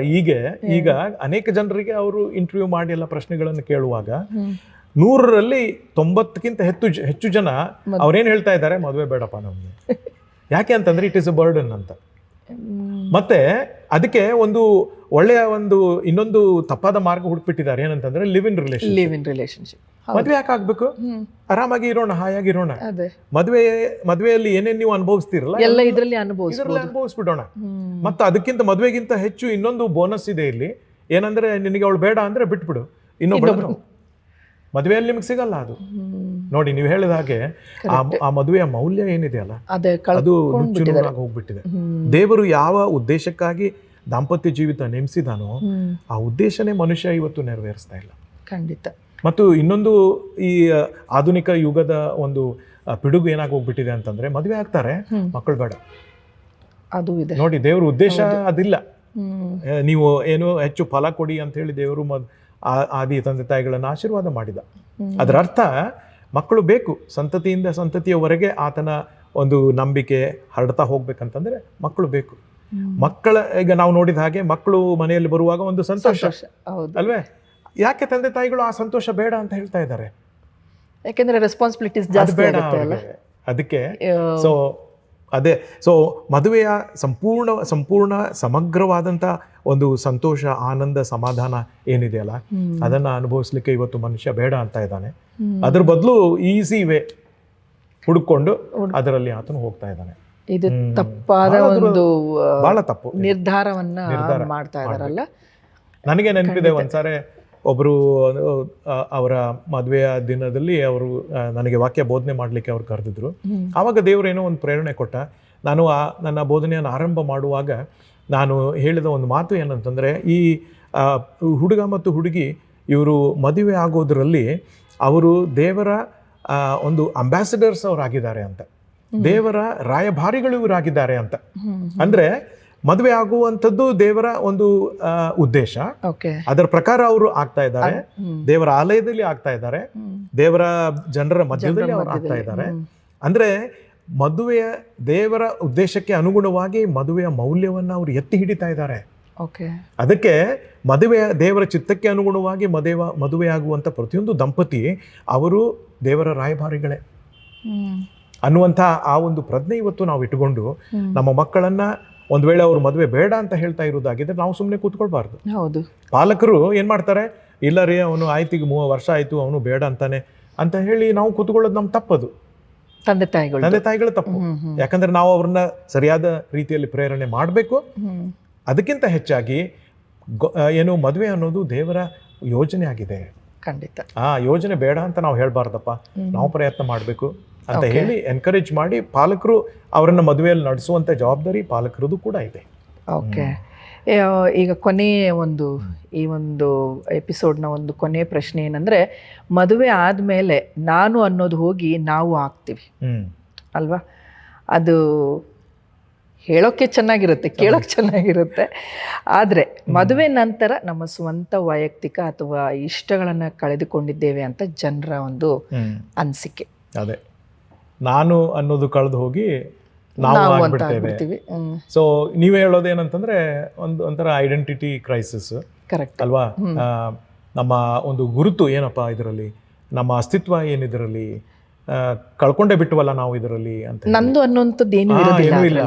ಈಗ ಅನೇಕ ಜನರಿಗೆ ಅವರು ಇಂಟರ್ವ್ಯೂ ಮಾಡಿ ಎಲ್ಲ ಪ್ರಶ್ನೆಗಳನ್ನು ಕೇಳುವಾಗ 100ರಲ್ಲಿ 90ಕ್ಕಿಂತ ಹೆಚ್ಚು ಜನ ಅವ್ರೇನ್ ಹೇಳ್ತಾ ಇದ್ದಾರೆ, ಮದುವೆ ಬೇಡಪ್ಪ ನಮ್ಗೆ. ಯಾಕೆ ಅಂತಂದ್ರೆ ಇಟ್ ಇಸ್ ಅ ಬರ್ಡನ್ ಅಂತ. ಮತ್ತೆ ಅದಕ್ಕೆ ಒಂದು ಒಳ್ಳೆಯ ಇನ್ನೊಂದು ತಪ್ಪಾದ ಮಾರ್ಗ ಹುಡುಕ್ಬಿಟ್ಟಿದ್ದಾರೆ. ಏನಂತಂದ್ರೆ ಲಿವ್ ಇನ್ ರಿಲೇಶನ್ಶಿಪ್. ಮದ್ವೆ ಯಾಕೆ ಆಗ್ಬೇಕು? ಆರಾಮಾಗಿ ಇರೋಣ, ಹಾಯಾಗಿ ಇರೋಣ. ಮದ್ವೆಯಲ್ಲಿ ಏನೇನ್ ನೀವು ಅನುಭವಿಸ್ತಿರಲ್ಲ ಎಲ್ಲ ಇದರಲ್ಲಿ ಅನುಭವಿಸ್ಬಿಡೋಣ. ಮತ್ತೆ ಅದಕ್ಕಿಂತ ಮದ್ವೆಗಿಂತ ಹೆಚ್ಚು ಇನ್ನೊಂದು ಬೋನಸ್ ಇದೆ ಇಲ್ಲಿ. ಏನಂದ್ರೆ, ನಿನಗೆ ಅವಳು ಬೇಡ ಅಂದ್ರೆ ಬಿಟ್ಬಿಡು, ಇನ್ನೊಬ್ಬ ಮದುವೆಯಲ್ಲಿ ನಿಮ್ಗೆ ಸಿಗಲ್ಲ ಅದು. ನೋಡಿ, ನೀವು ಹೇಳಿದ ಹಾಗೆ ಆ ಮದುವೆಯ ಮೌಲ್ಯ ಏನಿದೆ ಅಲ್ಲ, ಅದು ನುಚ್ಚುನೂರಾಗಿ ಹೋಗ್ಬಿಟ್ಟಿದೆ. ದೇವರು ಯಾವ ಉದ್ದೇಶಕ್ಕಾಗಿ ದಾಂಪತ್ಯ ಜೀವಿತ ನೇಮಿಸಿದಾನೋ ಆ ಉದ್ದೇಶನೇ ಮನುಷ್ಯ ಇವತ್ತು ನೆರವೇರಿಸ್ತಾ ಇಲ್ಲ. ಖಂಡಿತ. ಮತ್ತು ಇನ್ನೊಂದು, ಈ ಆಧುನಿಕ ಯುಗದ ಒಂದು ಪಿಡುಗು ಏನಾಗಿ ಹೋಗ್ಬಿಟ್ಟಿದೆ ಅಂತಂದ್ರೆ, ಮದುವೆ ಆಗ್ತಾರೆ, ಮಕ್ಕಳು ಬೇಡ. ಅದು ಇದೆ ನೋಡಿ, ದೇವ್ರ ಉದ್ದೇಶ ಅದಿಲ್ಲ. ನೀವು ಏನು ಹೆಚ್ಚು ಫಲ ಕೊಡಿ ಅಂತ ಹೇಳಿ ದೇವರು ಆದಿ ತಂದೆ ತಾಯಿಗಳನ್ನು ಆಶೀರ್ವಾದ ಮಾಡಿದ. ಅದರ ಅರ್ಥ ಮಕ್ಕಳು ಬೇಕು, ಸಂತತಿಯಿಂದ ಸಂತತಿಯವರೆಗೆ ಆತನ ಒಂದು ನಂಬಿಕೆ ಹರಡ್ತಾ ಹೋಗ್ಬೇಕಂತಂದ್ರೆ ಮಕ್ಕಳು ಬೇಕು. ಈಗ ನಾವು ನೋಡಿದ ಹಾಗೆ ಮಕ್ಕಳು ಮನೆಯಲ್ಲಿ ಬರುವಾಗ ಒಂದು ಸಂತೋಷ ಅಲ್ವೇ? ಯಾಕೆ ತಂದೆ ತಾಯಿಗಳು ಆ ಸಂತೋಷ ಬೇಡ ಅಂತ ಹೇಳ್ತಾ ಇದ್ದಾರೆ? ಯಾಕೆಂದ್ರೆ ರೆಸ್ಪಾನ್ಸಿಬಿಲಿಟೀಸ್ ಜಾಸ್ತಿ ಆಗುತ್ತೆ ಅಲ್ಲ, ಅದಕ್ಕೆ. ಸೊ ಮದುವೆಯ ಸಂಪೂರ್ಣ ಸಮಗ್ರವಾದಂತ ಒಂದು ಸಂತೋಷ, ಆನಂದ, ಸಮಾಧಾನ ಏನಿದೆಯಲ್ಲ, ಅದನ್ನ ಅನುಭವಿಸ್ಲಿಕ್ಕೆ ಇವತ್ತು ಮನುಷ್ಯ ಬೇಡ ಅಂತ ಇದ್ದಾನೆ. ಅದ್ರ ಬದಲು ಈಸಿ ವೇ ಹುಡುಕೊಂಡು ಅದರಲ್ಲಿ ಆತನು ಹೋಗ್ತಾ ಇದ್ದಾನೆ. ಇದು ತಪ್ಪಾದ ಒಂದು ಬಹಳ ತಪ್ಪು ನಿರ್ಧಾರವನ್ನ ಮಾಡ್ತಾ ಇದಾರಲ್ಲ. ನನಗೆ ನೆನಪಿದೆ, ಒಂದ್ಸಾರಿ ಒಬ್ರು ಅವರ ಮದುವೆಯ ದಿನದಲ್ಲಿ ಅವರು ನನಗೆ ವಾಕ್ಯ ಬೋಧನೆ ಮಾಡ್ಲಿಕ್ಕೆ ಅವ್ರು ಕರೆದಿದ್ರು. ಆವಾಗ ದೇವರು ಏನೋ ಒಂದು ಪ್ರೇರಣೆ ಕೊಟ್ಟ. ನಾನು ನನ್ನ ಬೋಧನೆಯನ್ನು ಆರಂಭ ಮಾಡುವಾಗ ನಾನು ಹೇಳಿದ ಒಂದು ಮಾತು ಏನಂತಂದ್ರೆ, ಈ ಹುಡುಗ ಮತ್ತು ಹುಡುಗಿ ಇವರು ಮದುವೆ ಆಗೋದ್ರಲ್ಲಿ ಅವರು ದೇವರ ಒಂದು ಅಂಬಾಸಿಡರ್ಸ್ ಅವರಾಗಿದ್ದಾರೆ ಅಂತ, ದೇವರ ರಾಯಭಾರಿಗಳು ಇವರಾಗಿದ್ದಾರೆ ಅಂತ. ಅಂದ್ರೆ ಮದುವೆ ಆಗುವಂಥದ್ದು ದೇವರ ಒಂದು ಉದ್ದೇಶ. ಅದರ ಪ್ರಕಾರ ಅವರು ಆಗ್ತಾ ಇದ್ದಾರೆ, ದೇವರ ಆಲಯದಲ್ಲಿ ಆಗ್ತಾ ಇದ್ದಾರೆ, ದೇವರ ಜನರ ಮಧ್ಯದಲ್ಲಿ ಅವರು ಆಗ್ತಾ ಇದ್ದಾರೆ. ಅಂದ್ರೆ ಮದುವೆಯ ದೇವರ ಉದ್ದೇಶಕ್ಕೆ ಅನುಗುಣವಾಗಿ ಮದುವೆಯ ಮೌಲ್ಯವನ್ನ ಅವರು ಎತ್ತಿ ಹಿಡಿತಾ ಇದ್ದಾರೆ. ಅದಕ್ಕೆ ದೇವರ ಚಿತ್ತಕ್ಕೆ ಅನುಗುಣವಾಗಿ ಮದುವೆಯಾಗುವಂತ ಪ್ರತಿಯೊಂದು ದಂಪತಿ ಅವರು ದೇವರ ರಾಯಭಾರಿಗಳೇ ಅನ್ನುವಂಥ ಆ ಒಂದು ಪ್ರಜ್ಞೆ ಇವತ್ತು ನಾವು ಇಟ್ಟುಕೊಂಡು ನಮ್ಮ ಮಕ್ಕಳನ್ನ ಒಂದ್ ವೇಳೆ ಅವ್ರು ಮದುವೆ ಬೇಡ ಅಂತ ಹೇಳ್ತಾ ಇರೋದಾಗಿದ್ರೆ ನಾವು ಸುಮ್ಮನೆ ಕೂತ್ಕೊಳ್ಬಾರ್ದು. ಹೌದು. ಪಾಲಕರು ಏನ್ ಮಾಡ್ತಾರೆ, ಇಲ್ಲ ರೀ ಅವನು ಆಯ್ತು, ಈಗ 3 ವರ್ಷ ಆಯ್ತು, ಅವನು ಬೇಡ ಅಂತಾನೆ ಅಂತ ಹೇಳಿ ನಾವು ಕೂತ್ಕೊಳ್ಳೋದು ನಮ್ ತಪ್ಪದು, ತಂದೆ ತಾಯಿಗಳು ತಪ್ಪು. ಯಾಕಂದ್ರೆ ನಾವು ಅವ್ರನ್ನ ಸರಿಯಾದ ರೀತಿಯಲ್ಲಿ ಪ್ರೇರಣೆ ಮಾಡಬೇಕು. ಅದಕ್ಕಿಂತ ಹೆಚ್ಚಾಗಿ ಏನು ಮದುವೆ ಅನ್ನೋದು ದೇವರ ಯೋಜನೆ ಆಗಿದೆ. ಖಂಡಿತ ಆ ಯೋಜನೆ ಬೇಡ ಅಂತ ನಾವು ಹೇಳ್ಬಾರ್ದಪ್ಪ, ನಾವು ಪ್ರಯತ್ನ ಮಾಡಬೇಕು ಅಂತ ಹೇಳಿ ಎನ್ಕರೇಜ್ ಮಾಡಿ ಪಾಲಕರು ಅವರನ್ನ ಮದುವೆಯಲ್ಲಿ ನಡೆಸುವಂತ ಜವಾಬ್ದಾರಿ ಪಾಲಕರದು ಕೂಡ ಇದೆ. ಓಕೆ. ಈಗ ಕೊನೆಯ ಈ ಒಂದು ಎಪಿಸೋಡ್ನ ಒಂದು ಕೊನೆಯ ಪ್ರಶ್ನೆ ಏನಂದ್ರೆ, ಮದುವೆ ಆದ್ಮೇಲೆ ನಾನು ಅನ್ನೋದು ಹೋಗಿ ನಾವು ಆಗ್ತೀವಿ ಅಲ್ವಾ? ಅದು ಹೇಳೋಕ್ಕೆ ಚೆನ್ನಾಗಿರುತ್ತೆ, ಕೇಳೋಕೆ ಚೆನ್ನಾಗಿರುತ್ತೆ. ಆದರೆ ಮದುವೆ ನಂತರ ನಮ್ಮ ಸ್ವಂತ ವೈಯಕ್ತಿಕ ಅಥವಾ ಇಷ್ಟಗಳನ್ನು ಕಳೆದುಕೊಂಡಿದ್ದೇವೆ ಅಂತ ಜನರ ಒಂದು ಅನಿಸಿಕೆ. ಅದೇ, ನಾನು ಅನ್ನೋದು ಕಳೆದು ಹೋಗಿ ನಾವು ಆಗ್ಬಿಡ್ತೇವೆ. ಸೊ ನೀವೇ ಹೇಳೋದೇನಂತಂದ್ರೆ ಒಂಥರ ಐಡೆಂಟಿಟಿ ಕ್ರೈಸಿಸ್. ಕರೆಕ್ಟ್ ಅಲ್ವಾ? ನಮ್ಮ ಒಂದು ಗುರುತು ಏನಪ್ಪಾ ಇದರಲ್ಲಿ, ನಮ್ಮ ಅಸ್ತಿತ್ವ ಏನಿದರಲ್ಲಿ, ಕಳ್ಕೊಂಡೇ ಬಿಟ್ಟವಲ್ಲ ನಾವು ಇದರಲ್ಲಿ ಅಂತ, ನಂದು ಅನ್ನುವಂಥದ್ದು ಏನೂ ಇಲ್ಲ.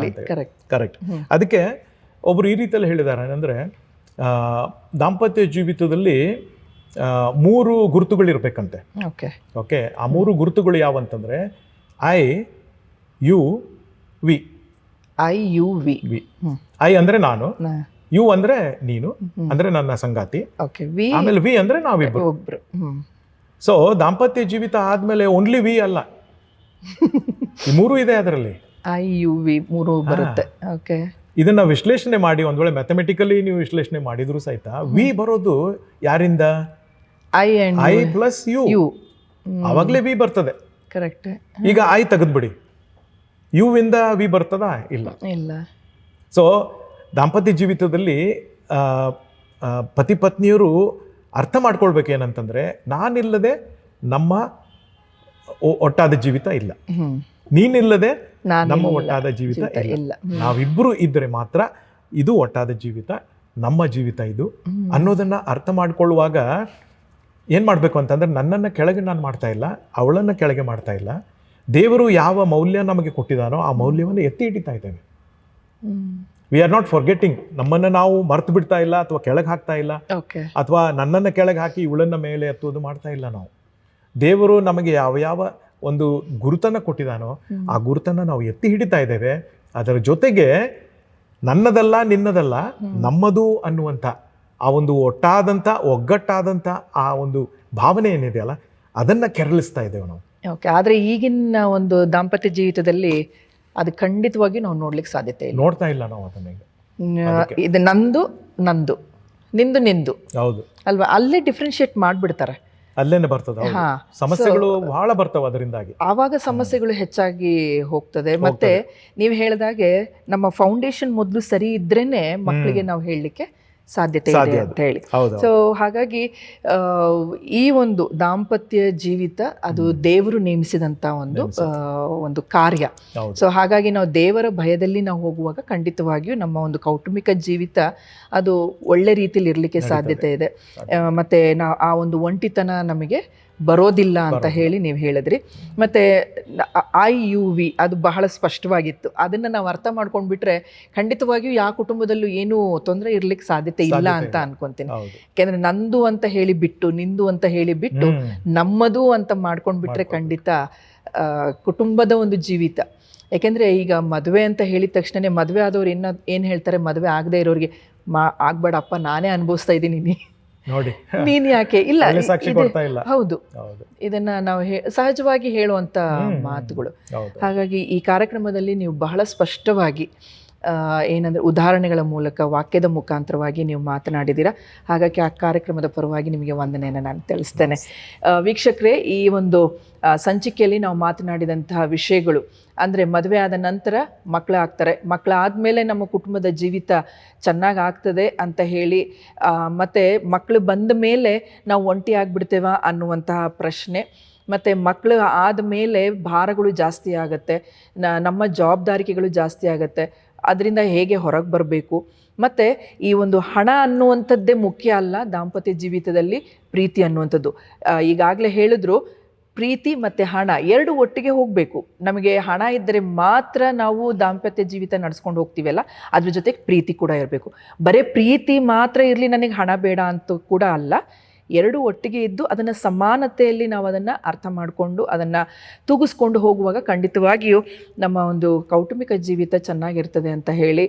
ಕರೆಕ್ಟ್. ಅದಕ್ಕೆ ಒಬ್ಬರು ಈ ರೀತಿಯಲ್ಲಿ ಹೇಳಿದ್ದಾರೆ ಏನಂದರೆ, ದಾಂಪತ್ಯ ಜೀವಿತದಲ್ಲಿ 3 ಗುರುತುಗಳಿರ್ಬೇಕಂತೆ. ಓಕೆ. ಓಕೆ, ಆ 3 ಗುರುತುಗಳು ಯಾವಂತಂದರೆ I, U, V. IUV. V. I ಅಂದರೆ ನಾನು, ಯು ಅಂದರೆ ನೀನು, ಅಂದರೆ ನನ್ನ ಸಂಗಾತಿ. ಓಕೆ. ವಿ ಆಮೇಲೆ ವಿ ಅಂದರೆ ನಾವಿಬ್ಬರು. ಒಬ್ರು. ಸೊ ದಾಂಪತ್ಯ ಜೀವಿತ ಆದಮೇಲೆ ಓನ್ಲಿ ವಿ ಅಲ್ಲ, ಈ 3 ಇದೆ ಅದರಲ್ಲಿ. IUV 3 ಬರುತ್ತೆ. ಓಕೆ. ಇದನ್ನ ವಿಶ್ಲೇಷಣೆ ಮಾಡಿ ಒಂದ್ ವೇಳೆ ಮ್ಯಾಥಮೆಟಿಕಲಿ ನೀವು ವಿಶ್ಲೇಷಣೆ ಮಾಡಿದ್ರು ಸಹಿತ ವಿ ಬರೋದು ಯಾರಿಂದ? I plus U. ಅವಾಗಲೇ ವಿ ಬರ್ತದೆ. ಕರೆಕ್ಟ್. ಈಗ ಐ ತೆಗೆದ್ಬಿಡಿ, ಯು ಇಂದ ವಿ ಬರ್ತದಾ? ಇಲ್ಲ. ಸೊ ದಾಂಪತ್ಯ ಜೀವಿತದಲ್ಲಿ ಪತಿ ಪತ್ನಿಯರು ಅರ್ಥ ಮಾಡ್ಕೊಳ್ಬೇಕೇನಂತಂದ್ರೆ, ನಾನಿಲ್ಲದೆ ನಮ್ಮ ಒಟ್ಟಾದ ಜೀವಿತ ಇಲ್ಲ, ನೀನಿಲ್ಲದೆ ನಮ್ಮ ಒಟ್ಟಾದ ಜೀವಿತ ಇಲ್ಲ, ನಾವಿಬ್ಬರು ಇದ್ರೆ ಮಾತ್ರ ಇದು ಒಟ್ಟಾದ ಜೀವಿತ, ನಮ್ಮ ಜೀವಿತ ಇದು ಅನ್ನೋದನ್ನ ಅರ್ಥ ಮಾಡ್ಕೊಳ್ಳುವಾಗ ಏನ್ ಮಾಡ್ಬೇಕು ಅಂತಂದ್ರೆ, ನನ್ನನ್ನು ಕೆಳಗೆ ನಾನು ಮಾಡ್ತಾ ಇಲ್ಲ, ಅವಳನ್ನು ಕೆಳಗೆ ಮಾಡ್ತಾ ಇಲ್ಲ. ದೇವರು ಯಾವ ಮೌಲ್ಯ ನಮಗೆ ಕೊಟ್ಟಿದ್ದಾನೋ ಆ ಮೌಲ್ಯವನ್ನು ಎತ್ತಿ ಹಿಡಿತಾ ಇದ್ದೇವೆ. We are not forgetting. ನಮ್ಮನ್ನು ನಾವು ಮರ್ತು ಬಿಡ್ತಾ ಇಲ್ಲ, ಅಥವಾ ಕೆಳಗೆ ಹಾಕ್ತಾ ಇಲ್ಲ, ಅಥವಾ ನನ್ನನ್ನು ಕೆಳಗೆ ಹಾಕಿ ಇವಳನ್ನ ಮೇಲೆ ಎತ್ತುವುದು ಮಾಡ್ತಾ ಇಲ್ಲ. ನಾವು ದೇವರು ನಮಗೆ ಯಾವ ಯಾವ ಒಂದು ಗುರುತನ್ನ ಕೊಟ್ಟಿದ್ದಾನೋ ಆ ಗುರುತನ್ನ ನಾವು ಎತ್ತಿ ಹಿಡಿತಾ ಇದ್ದೇವೆ. ಅದರ ಜೊತೆಗೆ ನನ್ನದಲ್ಲ ನಿನ್ನದಲ್ಲ ನಮ್ಮದು ಅನ್ನುವಂಥ ಆ ಒಂದು ಒಗ್ಗಟ್ಟಾದಂಥ ಆ ಒಂದು ಭಾವನೆ ಏನಿದೆಯಲ್ಲ, ಅದನ್ನ ಕೆರಳಿಸ್ತಾ ಇದ್ದೇವೆ ನಾವು. ಓಕೆ. ಆದರೆ ಈಗಿನ ಒಂದು ದಾಂಪತ್ಯ ಜೀವಿತದಲ್ಲಿ ಅದು ಖಂಡಿತವಾಗಿ ನಾವು ನೋಡ್ಲಿಕ್ಕೆ ಸಾಧ್ಯತೆ ಇಲ್ಲ, ನೋಡ್ತಾ ಇಲ್ಲ ನಾವು ಅದನ್ನ. ಇದು ನಂದು ನಂದು, ನಿಂದು ನಿಂದು. ಹೌದು ಅಲ್ವಾ? ಅಲ್ಲೇ ಡಿಫ್ರೆನ್ಶಿಯೇಟ್ ಮಾಡ್ಬಿಡ್ತಾರೆ, ಅಲ್ಲೇನೆ ಬರ್ತದೆ. ಸಮಸ್ಯೆಗಳು ಬಹಳ ಬರ್ತವೆ ಅದರಿಂದಾಗಿ. ಆವಾಗ ಸಮಸ್ಯೆಗಳು ಹೆಚ್ಚಾಗಿ ಹೋಗ್ತದೆ. ಮತ್ತೆ ನೀವು ಹೇಳಿದಾಗೆ ನಮ್ಮ ಫೌಂಡೇಶನ್ ಮೊದಲು ಸರಿ ಇದ್ರೇನೆ ಮಕ್ಕಳಿಗೆ ನಾವು ಹೇಳಲಿಕ್ಕೆ ಸಾಧ್ಯತೆ ಇದೆ ಅಂತ ಹೇಳಿ. ಸೊ ಹಾಗಾಗಿ ಈ ಒಂದು ದಾಂಪತ್ಯ ಜೀವಿತ ಅದು ದೇವರು ನೇಮಿಸಿದಂತ ಒಂದು ಕಾರ್ಯ. ಸೊ ಹಾಗಾಗಿ ನಾವು ದೇವರ ಭಯದಲ್ಲಿ ನಾವು ಹೋಗುವಾಗ ಖಂಡಿತವಾಗಿಯೂ ನಮ್ಮ ಒಂದು ಕೌಟುಂಬಿಕ ಜೀವಿತ ಅದು ಒಳ್ಳೆ ರೀತಿಯಲ್ಲಿ ಇರಲಿಕ್ಕೆ ಸಾಧ್ಯತೆ ಇದೆ. ಮತ್ತೆ ನಾವು ಆ ಒಂದು ಒಂಟಿತನ ನಮಗೆ ಬರೋದಿಲ್ಲ ಅಂತ ಹೇಳಿ ನೀವು ಹೇಳಿದ್ರಿ. ಮತ್ತೆ IUV ಅದು ಬಹಳ ಸ್ಪಷ್ಟವಾಗಿತ್ತು. ಅದನ್ನ ನಾವು ಅರ್ಥ ಮಾಡ್ಕೊಂಡ್ಬಿಟ್ರೆ ಖಂಡಿತವಾಗಿಯೂ ಯಾವ ಕುಟುಂಬದಲ್ಲೂ ಏನೂ ತೊಂದರೆ ಇರ್ಲಿಕ್ಕೆ ಸಾಧ್ಯತೆ ಇಲ್ಲ ಅಂತ ಅನ್ಕೊಂತೀನಿ. ಯಾಕೆಂದ್ರೆ ನಂದು ಅಂತ ಹೇಳಿ ಬಿಟ್ಟು, ನಿಂದು ಅಂತ ಹೇಳಿ ಬಿಟ್ಟು ನಮ್ಮದು ಅಂತ ಮಾಡ್ಕೊಂಡ್ಬಿಟ್ರೆ ಖಂಡಿತ ಕುಟುಂಬದ ಒಂದು ಜೀವಿತ. ಯಾಕೆಂದ್ರೆ ಈಗ ಮದುವೆ ಅಂತ ಹೇಳಿದ ತಕ್ಷಣನೇ ಮದುವೆ ಆದವ್ರು ಏನ್ ಹೇಳ್ತಾರೆ, ಮದುವೆ ಆಗದೆ ಇರೋರಿಗೆ ಆಗ್ಬೇಡಪ್ಪ, ನಾನೇ ಅನುಭವಿಸ್ತಾ ಇದ್ದೀನಿ, ನೋಡಿ ನೀನ್ ಯಾಕೆ ಇಲ್ಲ. ಹೌದು, ಹೌದು, ಇದನ್ನ ನಾವು ಸಹಜವಾಗಿ ಹೇಳುವಂತ ಮಾತುಗಳು. ಹಾಗಾಗಿ ಈ ಕಾರ್ಯಕ್ರಮದಲ್ಲಿ ನೀವು ಬಹಳ ಸ್ಪಷ್ಟವಾಗಿ ಏನಂದ್ರೆ ಉದಾಹರಣೆಗಳ ಮೂಲಕ, ವಾಕ್ಯದ ಮುಖಾಂತರವಾಗಿ ನೀವು ಮಾತನಾಡಿದ್ದೀರಾ. ಹಾಗಾಗಿ ಆ ಕಾರ್ಯಕ್ರಮದ ಪರವಾಗಿ ನಿಮಗೆ ವಂದನೆಯನ್ನು ನಾನು ತಿಳಿಸ್ತೇನೆ. ವೀಕ್ಷಕರೇ, ಈ ಒಂದು ಸಂಚಿಕೆಯಲ್ಲಿ ನಾವು ಮಾತನಾಡಿದಂತಹ ವಿಷಯಗಳು ಅಂದರೆ ಮದುವೆ ಆದ ನಂತರ ಮಕ್ಕಳಾಗ್ತಾರೆ, ಮಕ್ಕಳಾದಮೇಲೆ ನಮ್ಮ ಕುಟುಂಬದ ಜೀವಿತ ಚೆನ್ನಾಗಿ ಆಗ್ತದೆ ಅಂತ ಹೇಳಿ, ಮತ್ತು ಮಕ್ಕಳು ಬಂದ ಮೇಲೆ ನಾವು ಒಂಟಿ ಆಗಿಬಿಡ್ತೇವ ಅನ್ನುವಂತಹ ಪ್ರಶ್ನೆ, ಮತ್ತು ಮಕ್ಕಳು ಆದಮೇಲೆ ಭಾರಗಳು ಜಾಸ್ತಿ ಆಗುತ್ತೆ, ನಮ್ಮ ಜವಾಬ್ದಾರಿಕೆಗಳು ಜಾಸ್ತಿ ಆಗುತ್ತೆ, ಅದರಿಂದ ಹೇಗೆ ಹೊರಗೆ ಬರಬೇಕು, ಮತ್ತು ಈ ಒಂದು ಹಣ ಅನ್ನುವಂಥದ್ದೇ ಮುಖ್ಯ ಅಲ್ಲ ದಾಂಪತ್ಯ ಜೀವಿತದಲ್ಲಿ, ಪ್ರೀತಿ ಅನ್ನುವಂಥದ್ದು. ಈಗಾಗಲೇ ಹೇಳಿದ್ರು, ಪ್ರೀತಿ ಮತ್ತು ಹಣ ಎರಡು ಒಟ್ಟಿಗೆ ಹೋಗಬೇಕು. ನಮಗೆ ಹಣ ಇದ್ದರೆ ಮಾತ್ರ ನಾವು ದಾಂಪತ್ಯ ಜೀವಿತ ನಡೆಸ್ಕೊಂಡು ಹೋಗ್ತೀವಲ್ಲ, ಅದ್ರ ಜೊತೆಗೆ ಪ್ರೀತಿ ಕೂಡ ಇರಬೇಕು. ಬರೀ ಪ್ರೀತಿ ಮಾತ್ರ ಇರಲಿ, ನನಗೆ ಹಣ ಬೇಡ ಅಂತ ಕೂಡ ಅಲ್ಲ, ಎರಡು ಒಟ್ಟಿಗೆ ಇದ್ದು ಅದನ್ನು ಸಮಾನತೆಯಲ್ಲಿ ನಾವು ಅದನ್ನು ಅರ್ಥ ಮಾಡಿಕೊಂಡು ಅದನ್ನು ತೂಗಿಸ್ಕೊಂಡು ಹೋಗುವಾಗ ಖಂಡಿತವಾಗಿಯೂ ನಮ್ಮ ಒಂದು ಕೌಟುಂಬಿಕ ಜೀವಿತ ಚೆನ್ನಾಗಿರ್ತದೆ ಅಂತ ಹೇಳಿ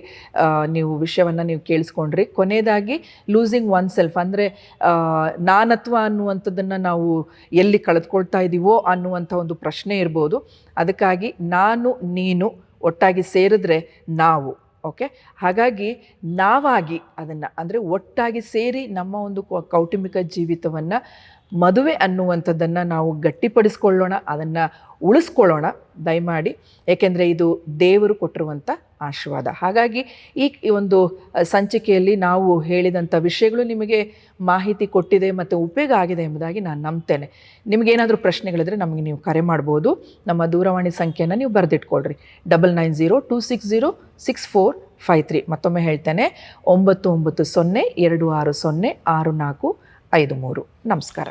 ನೀವು ವಿಷಯವನ್ನು ನೀವು ಕೇಳಿಸ್ಕೊಂಡ್ರಿ. ಕೊನೆಯದಾಗಿ ಲೂಸಿಂಗ್ ಒನ್ ಸೆಲ್ಫ್ ಅಂದರೆ ನಾನತ್ವ ಅನ್ನುವಂಥದ್ದನ್ನು ನಾವು ಎಲ್ಲಿ ಕಳೆದುಕೊಳ್ತಾ ಇದ್ದೀವೋ ಅನ್ನುವಂಥ ಒಂದು ಪ್ರಶ್ನೆ ಇರ್ಬೋದು. ಅದಕ್ಕಾಗಿ ನಾನು ನೀನು ಒಟ್ಟಾಗಿ ಸೇರಿದ್ರೆ ನಾವು, ಓಕೆ, ಹಾಗಾಗಿ ನಾವಾಗಿ ಅದನ್ನು ಅಂದರೆ ಒಟ್ಟಾಗಿ ಸೇರಿ ನಮ್ಮ ಒಂದು ಕೌಟುಂಬಿಕ ಜೀವಿತವನ್ನು, ಮದುವೆ ಅನ್ನುವಂಥದ್ದನ್ನು ನಾವು ಗಟ್ಟಿಪಡಿಸ್ಕೊಳ್ಳೋಣ, ಅದನ್ನು ಉಳಿಸ್ಕೊಳ್ಳೋಣ ದಯಮಾಡಿ. ಏಕೆಂದರೆ ಇದು ದೇವರು ಕೊಟ್ಟಿರುವಂಥ ಆಶೀರ್ವಾದ. ಹಾಗಾಗಿ ಈ ಒಂದು ಸಂಚಿಕೆಯಲ್ಲಿ ನಾವು ಹೇಳಿದಂಥ ವಿಷಯಗಳು ನಿಮಗೆ ಮಾಹಿತಿ ಕೊಟ್ಟಿದೆ ಮತ್ತು ಉಪಯೋಗ ಆಗಿದೆ ಎಂಬುದಾಗಿ ನಾನು ನಂಬ್ತೇನೆ. ನಿಮಗೇನಾದರೂ ಪ್ರಶ್ನೆಗಳಿದ್ರೆ ನಮಗೆ ನೀವು ಕರೆ ಮಾಡ್ಬೋದು. ನಮ್ಮ ದೂರವಾಣಿ ಸಂಖ್ಯೆಯನ್ನು ನೀವು ಬರೆದಿಟ್ಕೊಳ್ರಿ, 9902260653. ಮತ್ತೊಮ್ಮೆ ಹೇಳ್ತೇನೆ, 9902606453. ನಮಸ್ಕಾರ.